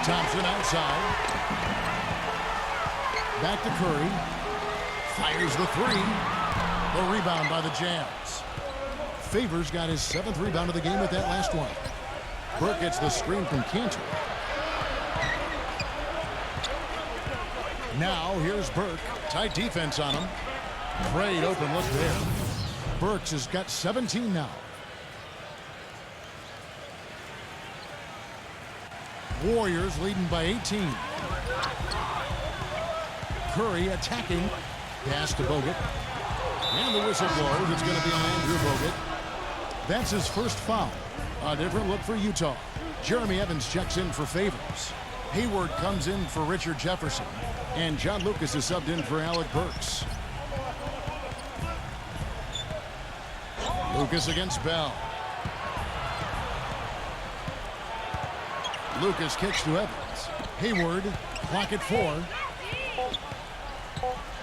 Thompson outside. Back to Curry. Fires the 3. The rebound by the Jazz. Favors got his 7th rebound of the game with that last one. Burke gets the screen from Cantor. Now here's Burke. Tight defense on him. Great open look there. Burks has got 17 now. Warriors leading by 18. Curry attacking. Pass to Bogut. And the whistle blows. It's going to be on Andrew Bogut. That's his first foul. A different look for Utah. Jeremy Evans checks in for Favors. Hayward comes in for Richard Jefferson. And John Lucas is subbed in for Alec Burks. Lucas against Bell. Lucas kicks to Evans. Hayward, clock at 4.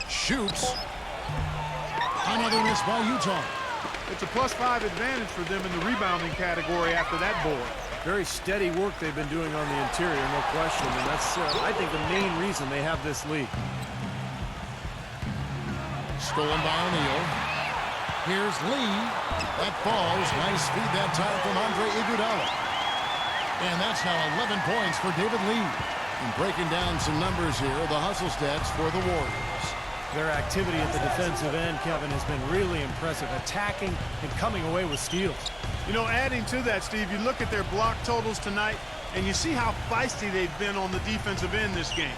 Shoots. Another miss by Utah. It's a +5 advantage for them in the rebounding category after that board. Very steady work they've been doing on the interior, no question. And that's, I think, the main reason they have this lead. Stolen by O'Neal. Here's Lee. That falls. Nice feed that time from Andre Iguodala. And that's now 11 points for David Lee. And breaking down some numbers here, the hustle stats for the Warriors. Their activity at the defensive end, Kevin, has been really impressive, attacking and coming away with steals. You know, adding to that, Steve, you look at their block totals tonight, and you see how feisty they've been on the defensive end this game.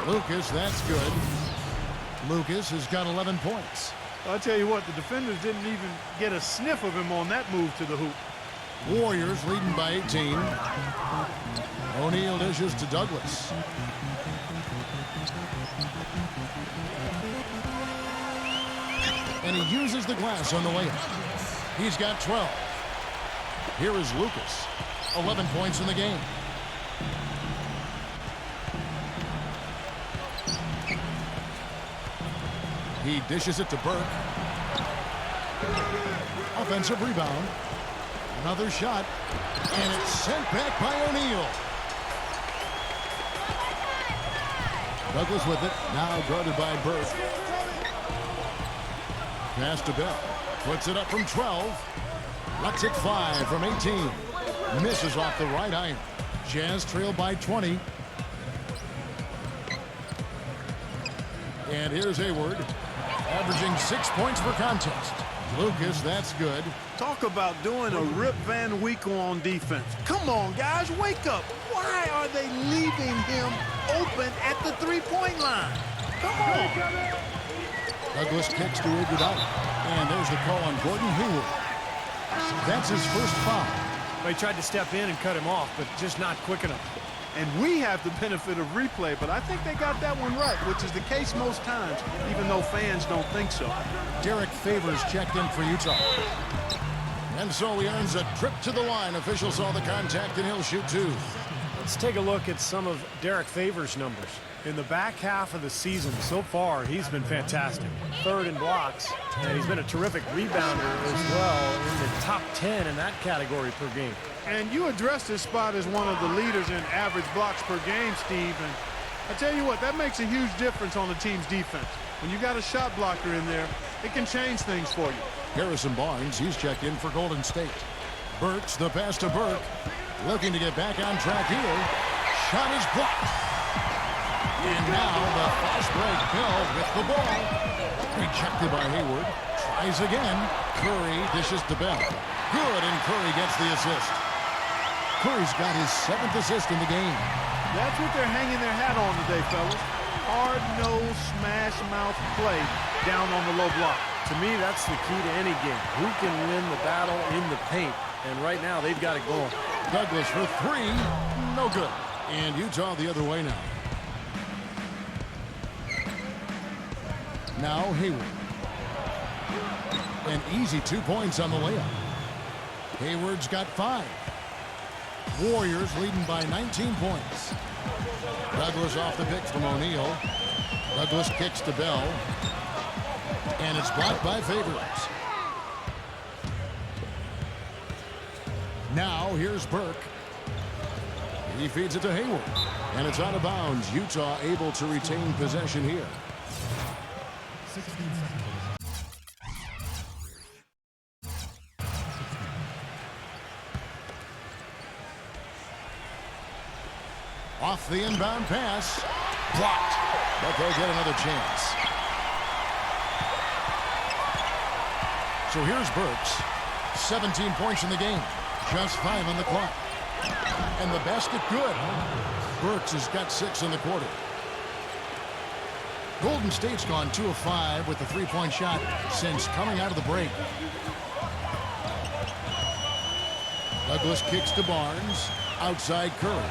Lucas, that's good. Lucas has got 11 points. Well, I'll tell you what, the defenders didn't even get a sniff of him on that move to the hoop. Warriors leading by 18. O'Neal dishes to Douglas. And he uses the glass on the layup. He's got 12. Here is Lucas. 11 points in the game. He dishes it to Burke. Offensive rebound. Another shot. And it's sent back by O'Neal. Douglas with it. Now guarded by Burke. Pass to Bell. Puts it up from 12. Lets it fly from 18. Misses off the right iron. Jazz trail by 20. And here's Hayward. averaging 6 points per contest. Lucas, that's good. Talk about doing a Rip Van Winkle on defense. Come on, guys, wake up. Why are they leaving him open at the three-point line? Come on. Douglas kicks to Iguodala. And there's the call on Gordon Hayward. That's his first foul. They tried to step in and cut him off, but just not quick enough. And we have the benefit of replay, but I think they got that one right, which is the case most times, even though fans don't think so. Derek Favors checked in for Utah. And so he earns a trip to the line. Officials saw the contact, and he'll shoot two. Let's take a look at some of Derek Favors' numbers. In the back half of the season so far, he's been fantastic. Third in blocks, and he's been a terrific rebounder as well, in the top 10 in that category per game. And you addressed this spot as one of the leaders in average blocks per game, Steve. And I tell you what, that makes a huge difference on the team's defense. When you got a shot blocker in there, it can change things for you. Harrison Barnes, he's checked in for Golden State. Burks, the pass to Burke. Looking to get back on track here. Shot is blocked. And now the fast break. Bill with the ball. Rejected by Hayward. Tries again. Curry dishes to Bell. Good, and Curry gets the assist. Curry's got his 7th assist in the game. That's what they're hanging their hat on today, fellas. Hard-nosed, smash-mouth play down on the low block. To me, that's the key to any game. Who can win the battle in the paint? And right now, they've got it going. Douglas for three. No good. And Utah the other way now. Now Hayward. An easy 2 points on the layup. Hayward's got 5. Warriors leading by 19 points. Douglas off the pick from O'Neal. Douglas kicks to Bell. And it's blocked by Favors. Now here's Burke. He feeds it to Hayward. And it's out of bounds. Utah able to retain possession here. 16 seconds. Off the inbound pass. Blocked. But they'll get another chance. So here's Burks. 17 points in the game. Just 5 on the clock. And the basket good. Burks has got 6 in the quarter. Golden State's gone 2 of 5 with the three-point shot since coming out of the break. Douglas kicks to Barnes. Outside Curry.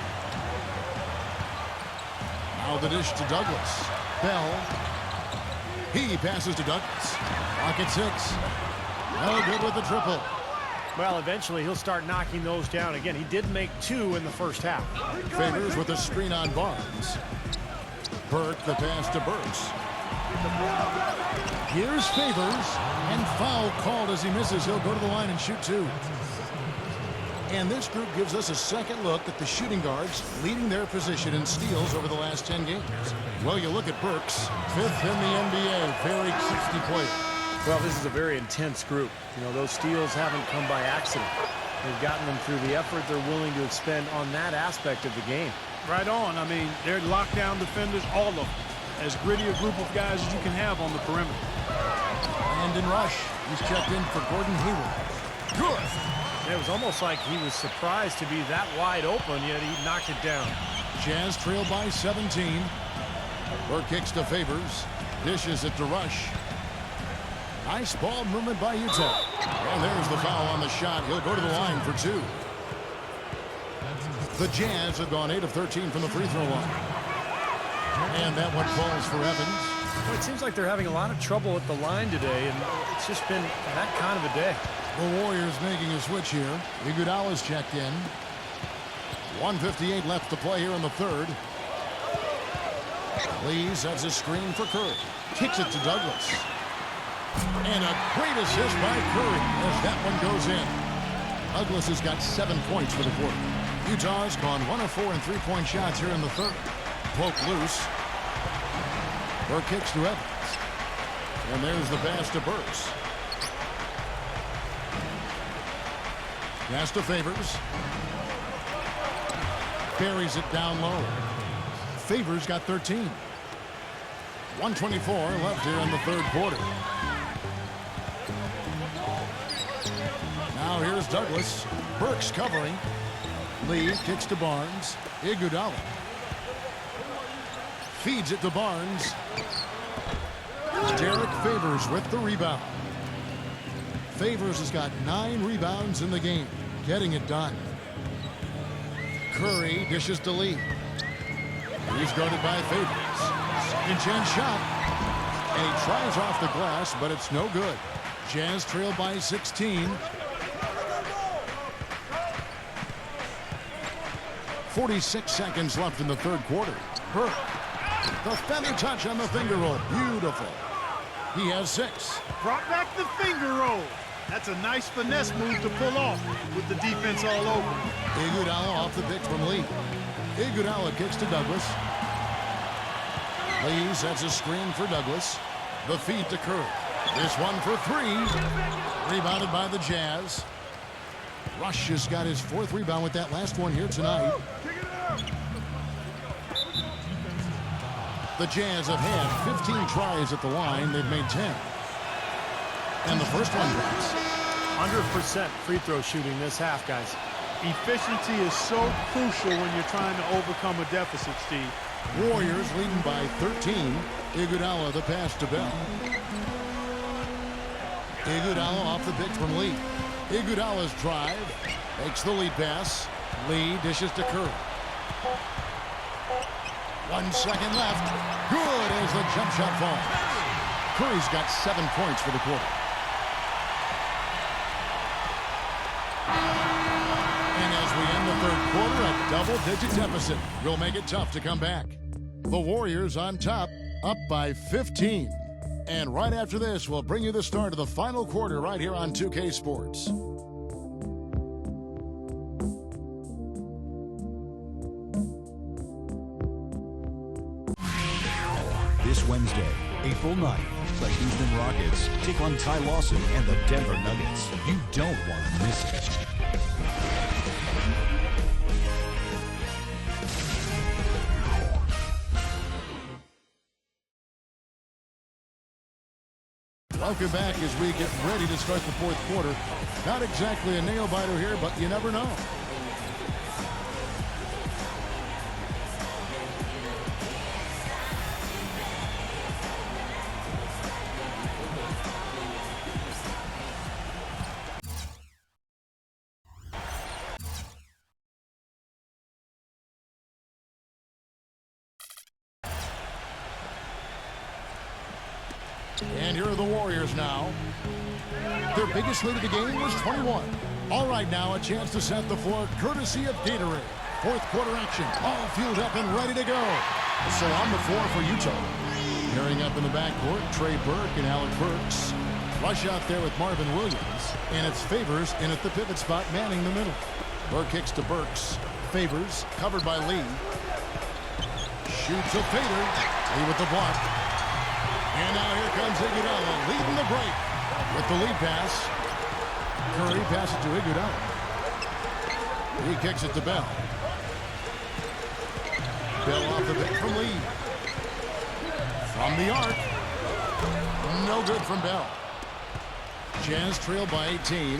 Now the dish to Douglas. Bell. He passes to Douglas. Pocket 6. No good with the triple. Well, eventually he'll start knocking those down again. He did make 2 in the first half. Favors with a screen on Barnes. Burke the pass to Burks. Here's Favors. And foul called as he misses. He'll go to the line and shoot 2. And this group gives us a second look at the shooting guards leading their position in steals over the last 10 games. Well, you look at Burks, 5th in the NBA, very 60 player. Well, this is a very intense group. You know, those steals haven't come by accident. They've gotten them through the effort they're willing to expend on that aspect of the game. Right on. I mean, they're lockdown defenders, all of them. As gritty a group of guys as you can have on the perimeter. Landon Rush. He's checked in for Gordon Hayward. Good. It was almost like he was surprised to be that wide open, yet he knocked it down. Jazz trail by 17. Burke kicks to Favors. Dishes it to Rush. Nice ball movement by Utah. And there's the foul on the shot. He'll go to the line for 2. The Jazz have gone 8 of 13 from the free throw line. And that one falls for Evans. Well, it seems like they're having a lot of trouble at the line today, and it's just been that kind of a day. The Warriors making a switch here. Iguodala's checked in. 1:58 left to play here in the third. Lee sets a screen for Curry. Kicks it to Douglas. And a great assist by Curry as that one goes in. Douglas has got 7 points for the quarter. Utah's gone 1 of 4 in three-point shots here in the third. Poke loose. Burke kicks to Evans. And there's the pass to Burks. Pass to Favors. Buries it down low. Favors got 13. 1:24 left here in the third quarter. Now here's Douglas. Burks covering. Lee kicks to Barnes. Iguodala feeds it to Barnes. Derek Favors with the rebound. Favors has got 9 rebounds in the game, getting it done. Curry dishes to Lee. He's guarded by Favors. Second chance shot. And he tries off the glass, but it's no good. Jazz trail by 16. 46 seconds left in the third quarter. Burke. The feather touch on the finger roll. Beautiful. He has 6. Brought back the finger roll. That's a nice finesse move to pull off with the defense all over. Iguodala off the pick from Lee. Iguodala kicks to Douglas. Lee sets a screen for Douglas. The feed to Curry. This one for 3. Rebounded by the Jazz. Rush has got his 4th rebound with that last one here tonight. The Jazz have had 15 tries at the line. They've made 10. And the first one drops. 100% free throw shooting this half, guys. Efficiency is so crucial when you're trying to overcome a deficit, Steve. Warriors leading by 13. Iguodala the pass to Bell. Iguodala off the pick from Lee. Iguodala's drive makes the lead pass. Lee dishes to Curry. 1 second left. Good as the jump shot falls. Curry's got 7 points for the quarter. And as we end the third quarter, a double-digit deficit will make it tough to come back. The Warriors on top, up by 15. And right after this, we'll bring you the start of the final quarter right here on 2K Sports. This Wednesday, April 9th, the Houston Rockets take on Ty Lawson and the Denver Nuggets. You don't want to miss it. Welcome back as we get ready to start the fourth quarter. Not exactly a nail-biter here, but you never know. And here are the Warriors now. Their biggest lead of the game was 21. All right, now a chance to set the floor courtesy of Gatorade. Fourth quarter action, all fueled up and ready to go. So on the floor for Utah. Pairing up in the backcourt, Trey Burke and Alec Burks. Rush out there with Marvin Williams. And it's Favors in at the pivot spot, manning the middle. Burke kicks to Burks. Favors covered by Lee. Shoots a fader. Lee with the block. And now here comes Iguodala leading the break with the lead pass. Curry passes to Iguodala. He kicks it to Bell. Bell off the pick from Lee. From the arc. No good from Bell. Jazz trail by 18.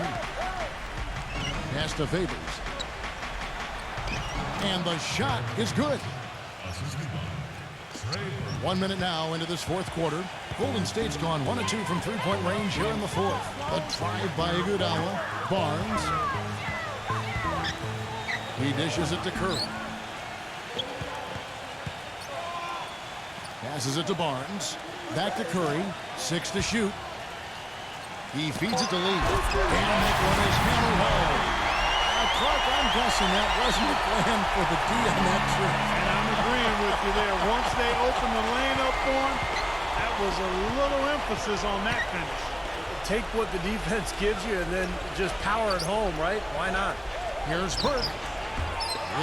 Pass to Favors. And the shot is good. 1 minute now into this fourth quarter. Golden State's gone 1 of 2 from three-point range here in the fourth. A drive by Iguodala. Barnes. He dishes it to Curry. Passes it to Barnes. Back to Curry. 6 to shoot. He feeds it to Lee. And that one is hammered home. Clark, I'm guessing that wasn't the plan for the D on that trip. And I'm agreeing with you there. Once they opened the lane up for him, that was a little emphasis on that finish. Take what the defense gives you and then just power it home, right? Why not? Here's Burke.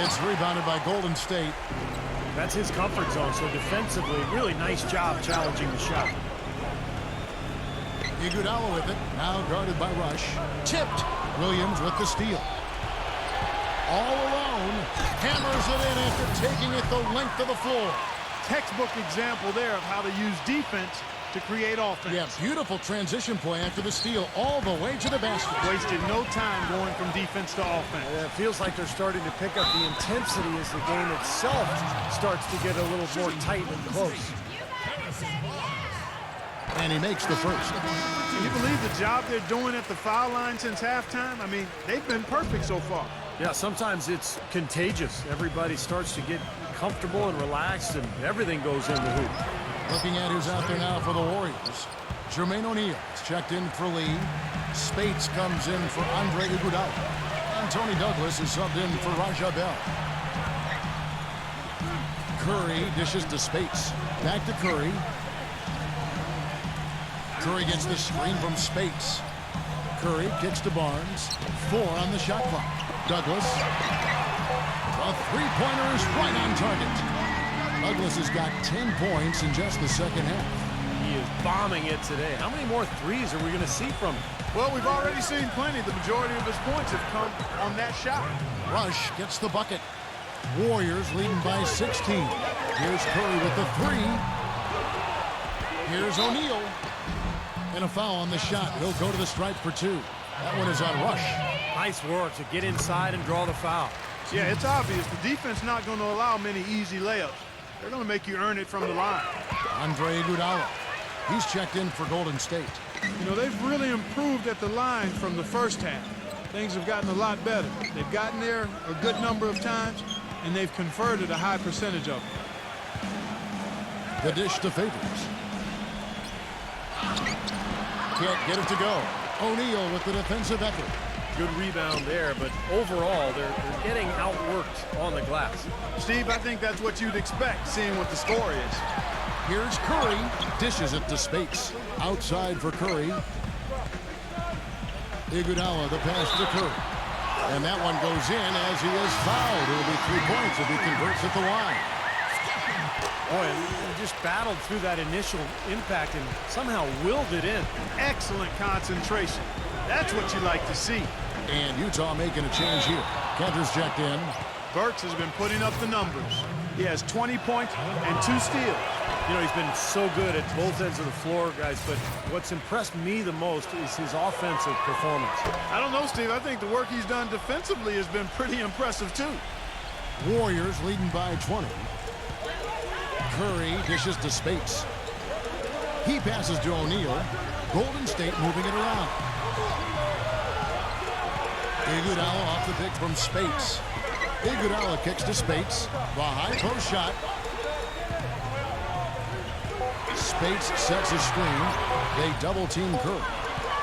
It's rebounded by Golden State. That's his comfort zone, so defensively, really nice job challenging the shot. Iguodala with it, now guarded by Rush. Tipped. Williams with the steal. All alone, hammers it in after taking it the length of the floor. textbook example there of how to use defense to create offense. Yeah, beautiful transition play after the steal all the way to the basket. Wasted no time going from defense to offense. It feels like they're starting to pick up the intensity as the game itself starts to get a little more tight and close. And he makes the first. Can you believe the job they're doing at the foul line since halftime? I mean, they've been perfect so far. Yeah, sometimes it's contagious. Everybody starts to get comfortable and relaxed, and everything goes in the hoop. Looking at who's out there now for the Warriors. Jermaine O'Neal is checked in for Lee. Spates comes in for Andre Iguodala. And Tony Douglas is subbed in for Raja Bell. Curry dishes to Spates. Back to Curry. Curry gets the screen from Spates. Curry kicks to Barnes. 4 on the shot clock. Douglas. A three-pointer is right on target. Douglas has got 10 points in just the second half. He is bombing it today. How many more threes are we going to see from him? Well, we've already seen plenty. The majority of his points have come on that shot. Rush gets the bucket. Warriors leading by 16. Here's Curry with the 3. Here's O'Neal. And a foul on the shot. He'll go to the stripe for 2. That one is on Rush. Nice work to get inside and draw the foul. Yeah, it's obvious. The defense not going to allow many easy layups. They're going to make you earn it from the line. Andre Iguodala. He's checked in for Golden State. You know, they've really improved at the line from the first half. Things have gotten a lot better. They've gotten there a good number of times, and they've converted a high percentage of them. The dish to Favors. Can't get it to go. O'Neal with the defensive effort. Good rebound there, but overall, they're getting outworked on the glass. Steve, I think that's what you'd expect, seeing what the score is. Here's Curry. Dishes it to Spates. Outside for Curry. Iguodala, the pass to Curry. And that one goes in as he is fouled. It'll be 3 points if he converts at the line. Boy, he just battled through that initial impact and somehow willed it in. Excellent concentration. That's what you like to see. And Utah making a change here. Cantor's checked in. Burks has been putting up the numbers. He has 20 points and 2 steals. You know, he's been so good at both ends of the floor, guys, but what's impressed me the most is his offensive performance. I don't know, Steve. I think the work he's done defensively has been pretty impressive, too. Warriors leading by 20. Curry dishes to Spates. He passes to O'Neal. Golden State moving it around. Iguodala off the pick from Spates. Iguodala kicks to Spates. The high post shot. Spates sets a screen. They double team Curry.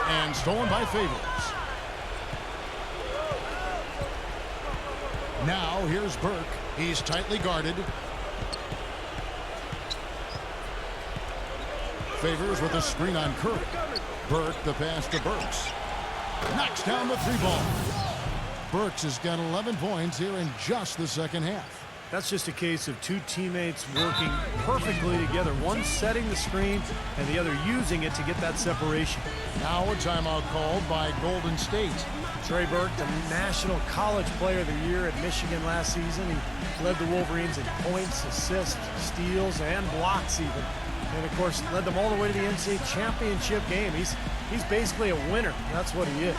And stolen by Favors. Now here's Burke. He's tightly guarded. Favors with a screen on Curry. Burke, the pass to Burks. Knocks down the 3-ball. Burks has got 11 points here in just the second half. That's just a case of two teammates working perfectly together. One setting the screen and the other using it to get that separation. Now a timeout called by Golden State. Trey Burke, the National College Player of the Year at Michigan last season. He led the Wolverines in points, assists, steals, and blocks even. And, of course, led them all the way to the NCAA championship game. He's basically a winner. That's what he is.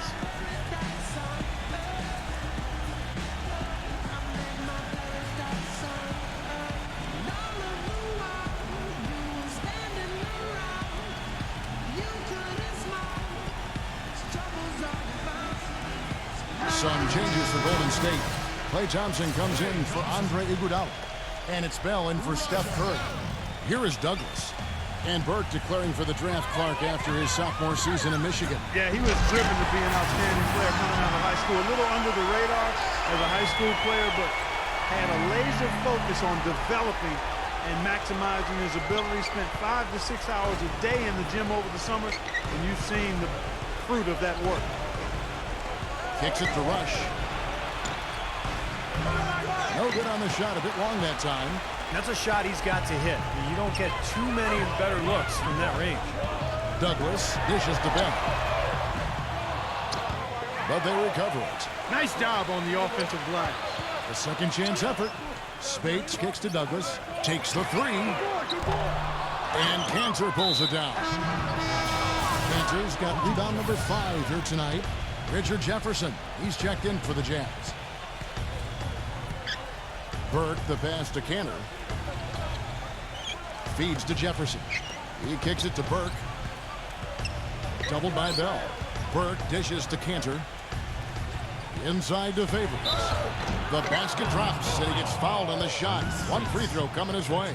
Some changes for Golden State. Klay Thompson comes in for Andre Iguodala. And it's Bell in for Steph Curry. Here is Douglas. And Burke declaring for the draft Clark after his sophomore season in Michigan. Yeah, he was driven to be an outstanding player coming out of high school. A little under the radar as a high school player, but had a laser focus on developing and maximizing his ability. Spent 5 to 6 hours a day in the gym over the summer, and you've seen the fruit of that work. Kicks it to Rush. No good on the shot, a bit long that time. That's a shot he's got to hit. You don't get too many better looks from that range. Douglas dishes to Bell. But they recover it. Nice job on the offensive line. The second chance effort. Spates kicks to Douglas. Takes the three. And Cantor pulls it down. Cantor's got rebound number 5 here tonight. Richard Jefferson, he's checked in for the Jazz. Burke, the pass to Cantor. Feeds to Jefferson. He kicks it to Burke. Doubled by Bell. Burke dishes to Cantor. Inside to Favors. The basket drops, and he gets fouled on the shot. One free throw coming his way.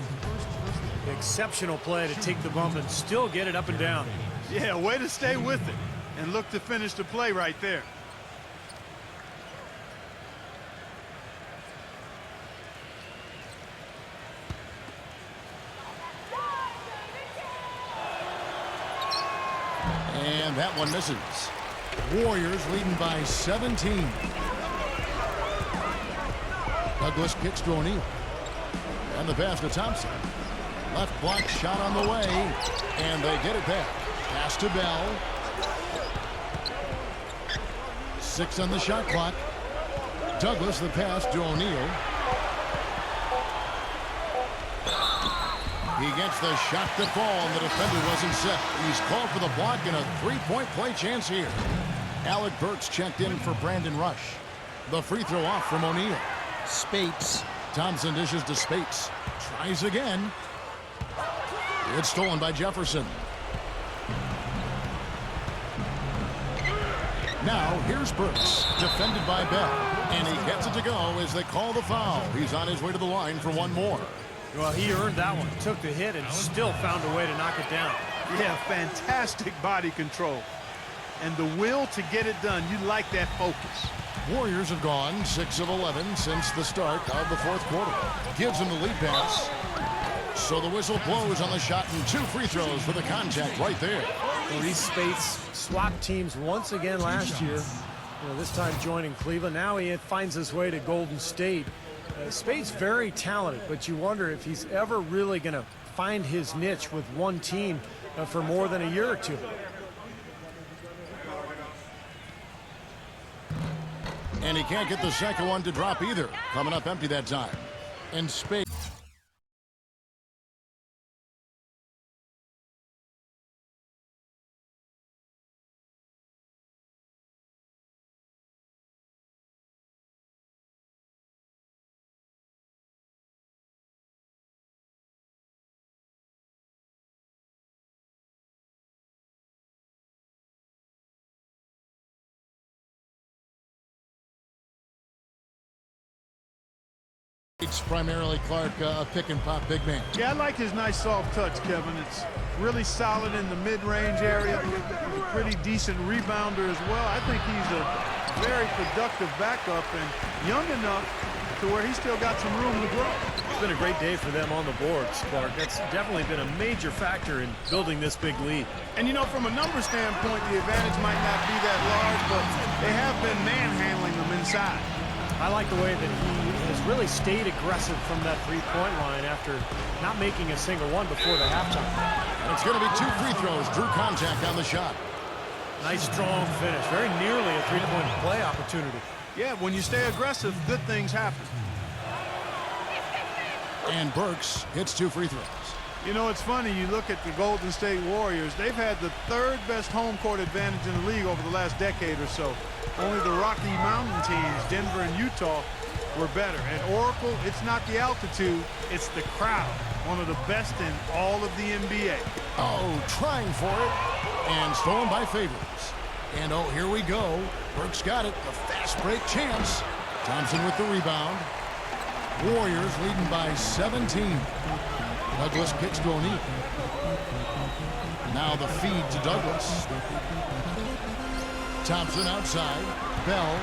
Exceptional play to take the bump and still get it up and down. Yeah, way to stay with it and look to finish the play right there. And that one misses. Warriors leading by 17. Douglas kicks to O'Neal. And the pass to Thompson. Left block shot on the way. And they get it back. Pass to Bell. 6 on the shot clock. Douglas the pass to O'Neal. He gets the shot to fall, and the defender wasn't set. He's called for the block and a three-point play chance here. ABurks checked in for Brandon Rush. The free throw off from O'Neal. Spates. Thompson dishes to Spates. Tries again. It's stolen by Jefferson. Now here's Burks, defended by Bell. And he gets it to go as they call the foul. He's on his way to the line for one more. Well, he earned that one. Took the hit and still found a way to knock it down. Yeah, fantastic body control. And the will to get it done. You like that focus. Warriors have gone 6 of 11 since the start of the fourth quarter. Gives him the lead pass. So the whistle blows on the shot and 2 free throws for the contact right there. Reese Spates swapped teams once again last year. This time joining Cleveland. Now he finds his way to Golden State. Spates very talented, but you wonder if he's ever really going to find his niche with one team for more than a year or two. And he can't get the second one to drop either. Coming up empty that time. And Spates. It's primarily Clark, a pick-and-pop big man. Yeah, I like his nice soft touch, Kevin. It's really solid in the mid-range area. He's a pretty decent rebounder as well. I think he's a very productive backup and young enough to where he's still got some room to grow. It's been a great day for them on the boards, Clark. That's definitely been a major factor in building this big lead. And, you know, from a number standpoint, the advantage might not be that large, but they have been manhandling them inside. I like the way that he has really stayed aggressive from that three-point line after not making a single one before the halftime. And it's going to be 2 free throws. Drew contact on the shot. Nice, strong finish. Very nearly a three-point play opportunity. Yeah, when you stay aggressive, good things happen. And Burks hits 2 free throws. You know, it's funny. You look at the Golden State Warriors. They've had the 3rd best home court advantage in the league over the last decade or so. Only the Rocky Mountain teams, Denver and Utah, were better. At Oracle, it's not the altitude, it's the crowd. One of the best in all of the NBA. Oh, trying for it. And stolen by Favors. And oh, here we go. Burks got it. A fast break chance. Thompson with the rebound. Warriors leading by 17. Douglas kicks to O'Neal. Now the feed to Douglas. Thompson outside. Bell.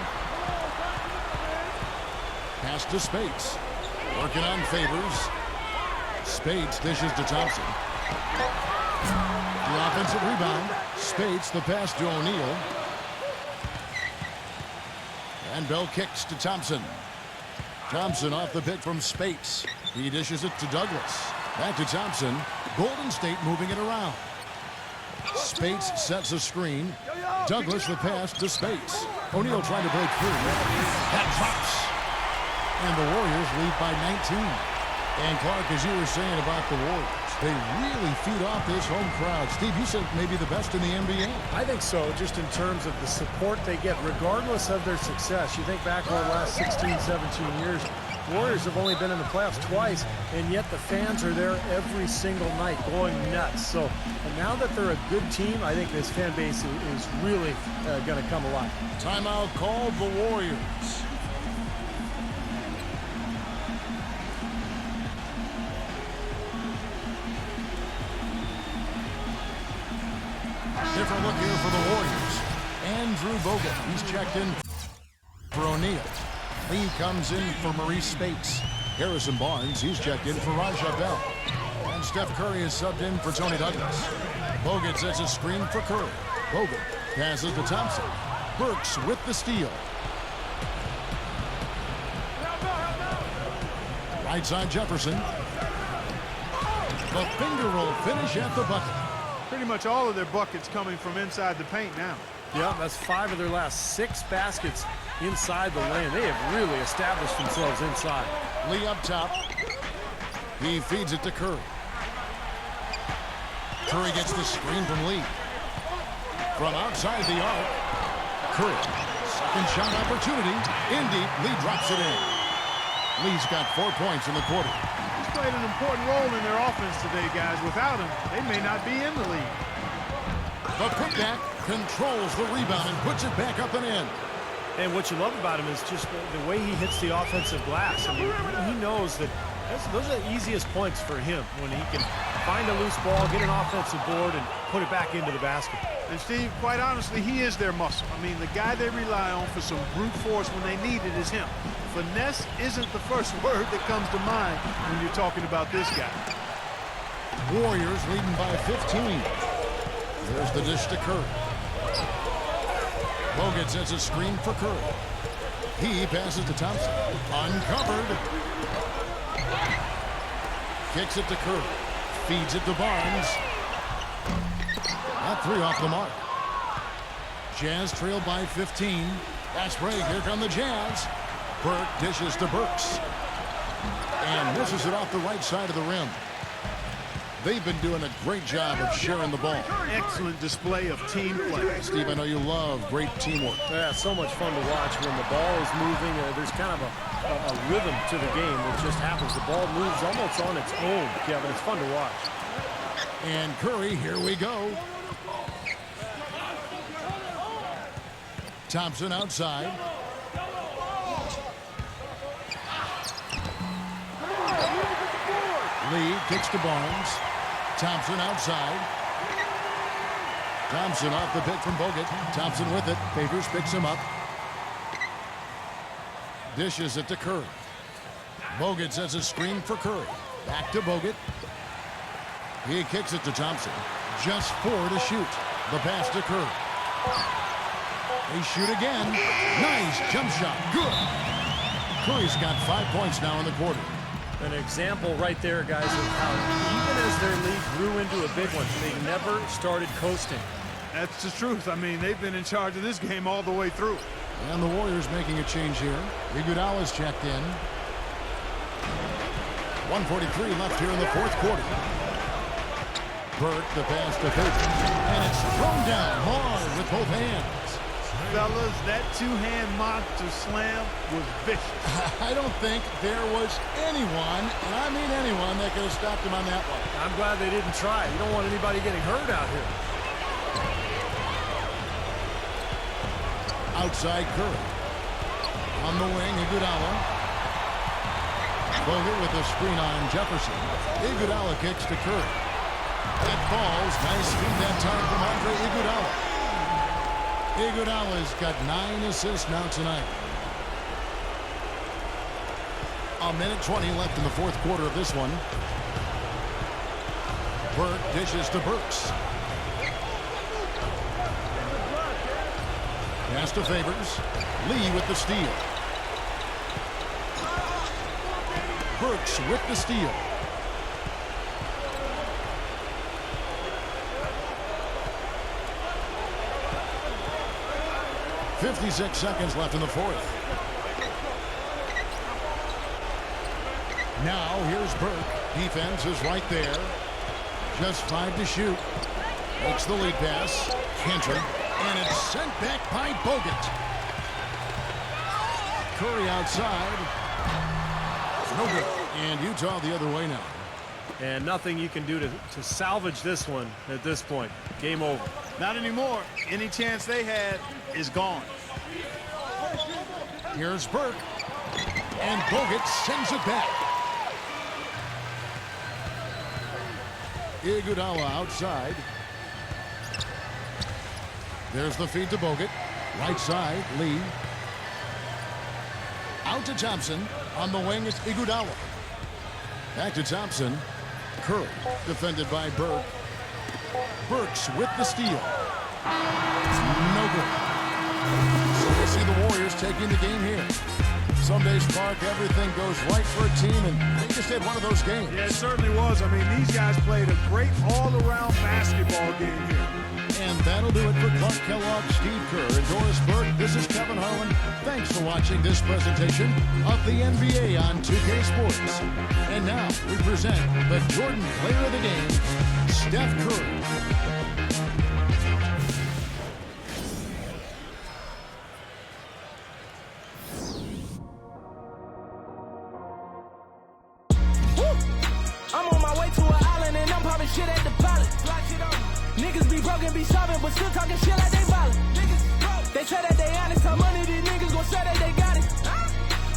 Pass to Spates. Working on Favors. Spates dishes to Thompson. The offensive rebound. Spates the pass to O'Neal. And Bell kicks to Thompson. Thompson off the pick from Spates. He dishes it to Douglas. Back to Thompson. Golden State moving it around. Spates sets a screen. Douglas the pass to Spates. O'Neal trying to break through. That drops. And the Warriors lead by 19. And Clark, as you were saying about the Warriors, they really feed off this home crowd. Steve, you said maybe the best in the NBA. I think so, just in terms of the support they get, regardless of their success. You think back over the last 16, 17 years, Warriors have only been in the playoffs twice, and yet the fans are there every single night going nuts. So now that they're a good team, I think this fan base is really going to come alive. Timeout called the Warriors. Different look here for the Warriors. Andrew Bogut, he's checked in for O'Neal. Lee comes in for Maurice Spates. Harrison Barnes, he's checked in for Raja Bell. And Steph Curry is subbed in for Tony Douglas. Bogut sets a screen for Curry. Bogut passes to Thompson. Burks with the steal. Right side Jefferson. The finger roll finish at the bucket. Pretty much all of their buckets coming from inside the paint now. Yeah, that's 5 of their last 6 baskets inside the lane. They have really established themselves inside. Lee up top. He feeds it to Curry. Curry gets the screen from Lee. From outside the arc, Curry. Second shot opportunity. In deep, Lee drops it in. Lee's got 4 points in the quarter. He's played an important role in their offense today, guys. Without him, they may not be in the lead. The putback controls the rebound and puts it back up and in. And what you love about him is just the way he hits the offensive glass. I mean, he knows that those are the easiest points for him, when he can find a loose ball, get an offensive board, and put it back into the basket. And Steve, quite honestly, he is their muscle. I mean, the guy they rely on for some brute force when they need it is him. Finesse isn't the first word that comes to mind when you're talking about this guy. Warriors leading by 15. There's the dish to Curry. Bogut sets a screen for Curry. He passes to Thompson. Uncovered. Kicks it to Curry. Feeds it to Barnes. That 3 off the mark. Jazz trail by 15. Fast break. Here come the Jazz. Burke dishes to Burks. And misses it off the right side of the rim. They've been doing a great job of sharing the ball. Excellent display of team play. Steve, I know you love great teamwork. Yeah, so much fun to watch when the ball is moving. There's kind of a rhythm to the game that just happens. The ball moves almost on its own, Kevin. It's fun to watch. And Curry, here we go. Thompson outside. Lee kicks to Barnes. Thompson outside. Thompson off the pick from Bogut. Thompson with it. Favors picks him up. Dishes it to Curry. Bogut sets a screen for Curry. Back to Bogut. He kicks it to Thompson. Just 4 to shoot. The pass to Curry. They shoot again. Nice jump shot. Good. Curry's got 5 points now in the quarter. An example right there, guys, of how even as their lead grew into a big one, they never started coasting. That's the truth. I mean, they've been in charge of this game all the way through. And the Warriors making a change here. Iguodala's checked in. 1:43 left here in the 4th quarter. Burke, the pass to Favors. And it's thrown down hard with both hands. Fellas, that 2-hand monster slam was vicious. I don't think there was anyone, and I mean anyone, that could have stopped him on that one. I'm glad they didn't try. You don't want anybody getting hurt out here. Outside Curry. On the wing, Iguodala. Bogut with a screen on Jefferson. Iguodala kicks to Curry. It falls. Nice feed that time from Andre Iguodala. Iguodala's got 9 assists now tonight. 1:20 left in the 4th quarter of this one. Burke dishes to Burks. Pass to Favors. Lee with the steal. Burks with the steal. .56 seconds left in the 4th. Now here's Burke. Defense is right there. Just 5 to shoot. Makes the lead pass. Cantor. And it's sent back by Bogut. Curry outside. No good. And Utah the other way now. And nothing you can do to salvage this one at this point. Game over. Not anymore. Any chance they had is gone. Here's Burke. And Bogut sends it back. Iguodala outside. There's the feed to Bogut. Right side, Lee. Out to Thompson. On the wing, it's Iguodala. Back to Thompson. Curry, defended by Burke. Burks with the steal. No good. So we see the Warriors taking the game here. Some days, Mark, everything goes right for a team, and they just had one of those games. Yeah, it certainly was. I mean, these guys played a great all-around basketball game here. And that'll do it for Clark Kellogg, Steve Kerr, and Doris Burke. This is Kevin Harlan. Thanks for watching this presentation of the NBA on 2K Sports. And now we present the Jordan Player of the Game, Steph Curry. I'm on my way to an island and I'm popping shit at the pilot. Niggas be broken, be sobbing, but still talking shit like they violent. They say that they honest, how money these niggas gon' say that they got it.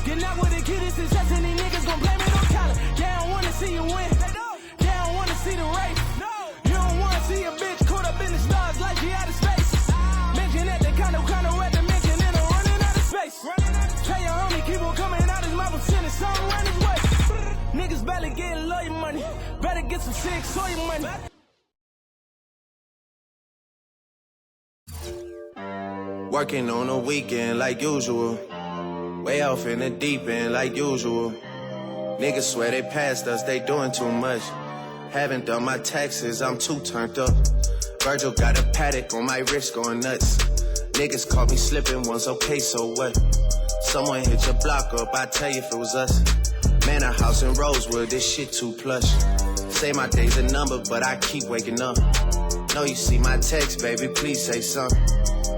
Getting out with the kid is success and these niggas gon' blame it on talent. They don't wanna see you win. They don't wanna see the race. You don't wanna see a bitch caught up in the stars like she out of space. Mention that they kinda at the mention and I'm running out of space. Tell your homie keep on coming out his mouth and sending something around his way. Niggas better get lawyer money. Better get some sick soy money. Working on a weekend like usual. Way off in the deep end like usual. Niggas swear they passed us, they doing too much. Haven't done my taxes, I'm too turned up. Virgil got a paddock on my wrist going nuts. Niggas caught me slipping once, okay, so what? Someone hit your block up, I tell you if it was us. Man, a house in Rosewood, this shit too plush. Say my day's a number, but I keep waking up. Know you see my text, baby, please say something.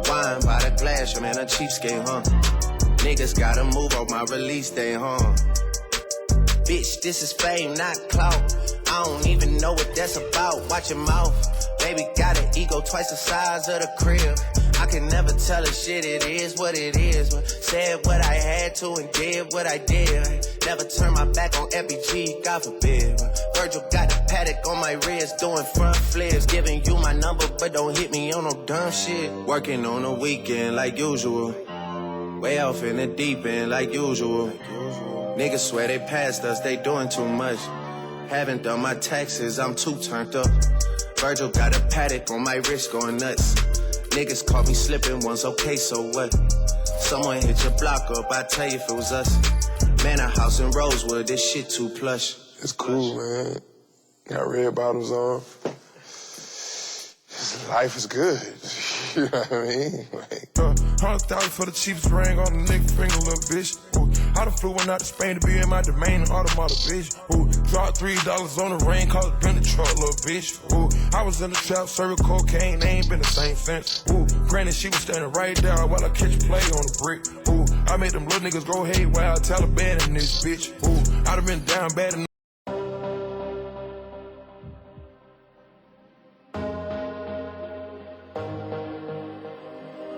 Wine by the glass, man, a cheapskate, huh? Niggas gotta move on my release day, huh? Bitch, this is fame, not clout. I don't even know what that's about. Watch your mouth. Baby got an ego twice the size of the crib. I can never tell a shit, it is what it is. But said what I had to and did what I did. Never turn my back on FBG, God forbid. Virgil got the paddock on my wrist, doing front flips. Giving you my number, but don't hit me on no dumb shit. Working on a weekend like usual. Way off in the deep end like usual. Niggas swear they passed us, they doing too much. Haven't done my taxes, I'm too turned up. Virgil got a paddock on my wrist going nuts. Niggas caught me slipping once, okay, so what? Someone hit your block up, I tell you if it was us. Man, a house in Rosewood, this shit too plush. It's cool, man. Got red bottoms on. Life is good. You know what I mean? Like, 100,000 for the cheapest ring on the nigga finger, little bitch. Ooh, I done flew one out to Spain to be in my domain, automotive, bitch. Ooh, dropped $3 on the ring, called it been the truck, little bitch. Ooh, I was in the trap, serving cocaine, they ain't been the same since. Ooh, granted, she was standing right there while I catch play on the brick. Ooh, I made them little niggas go haywire, Taliban in this bitch. Ooh, I done been down bad enough.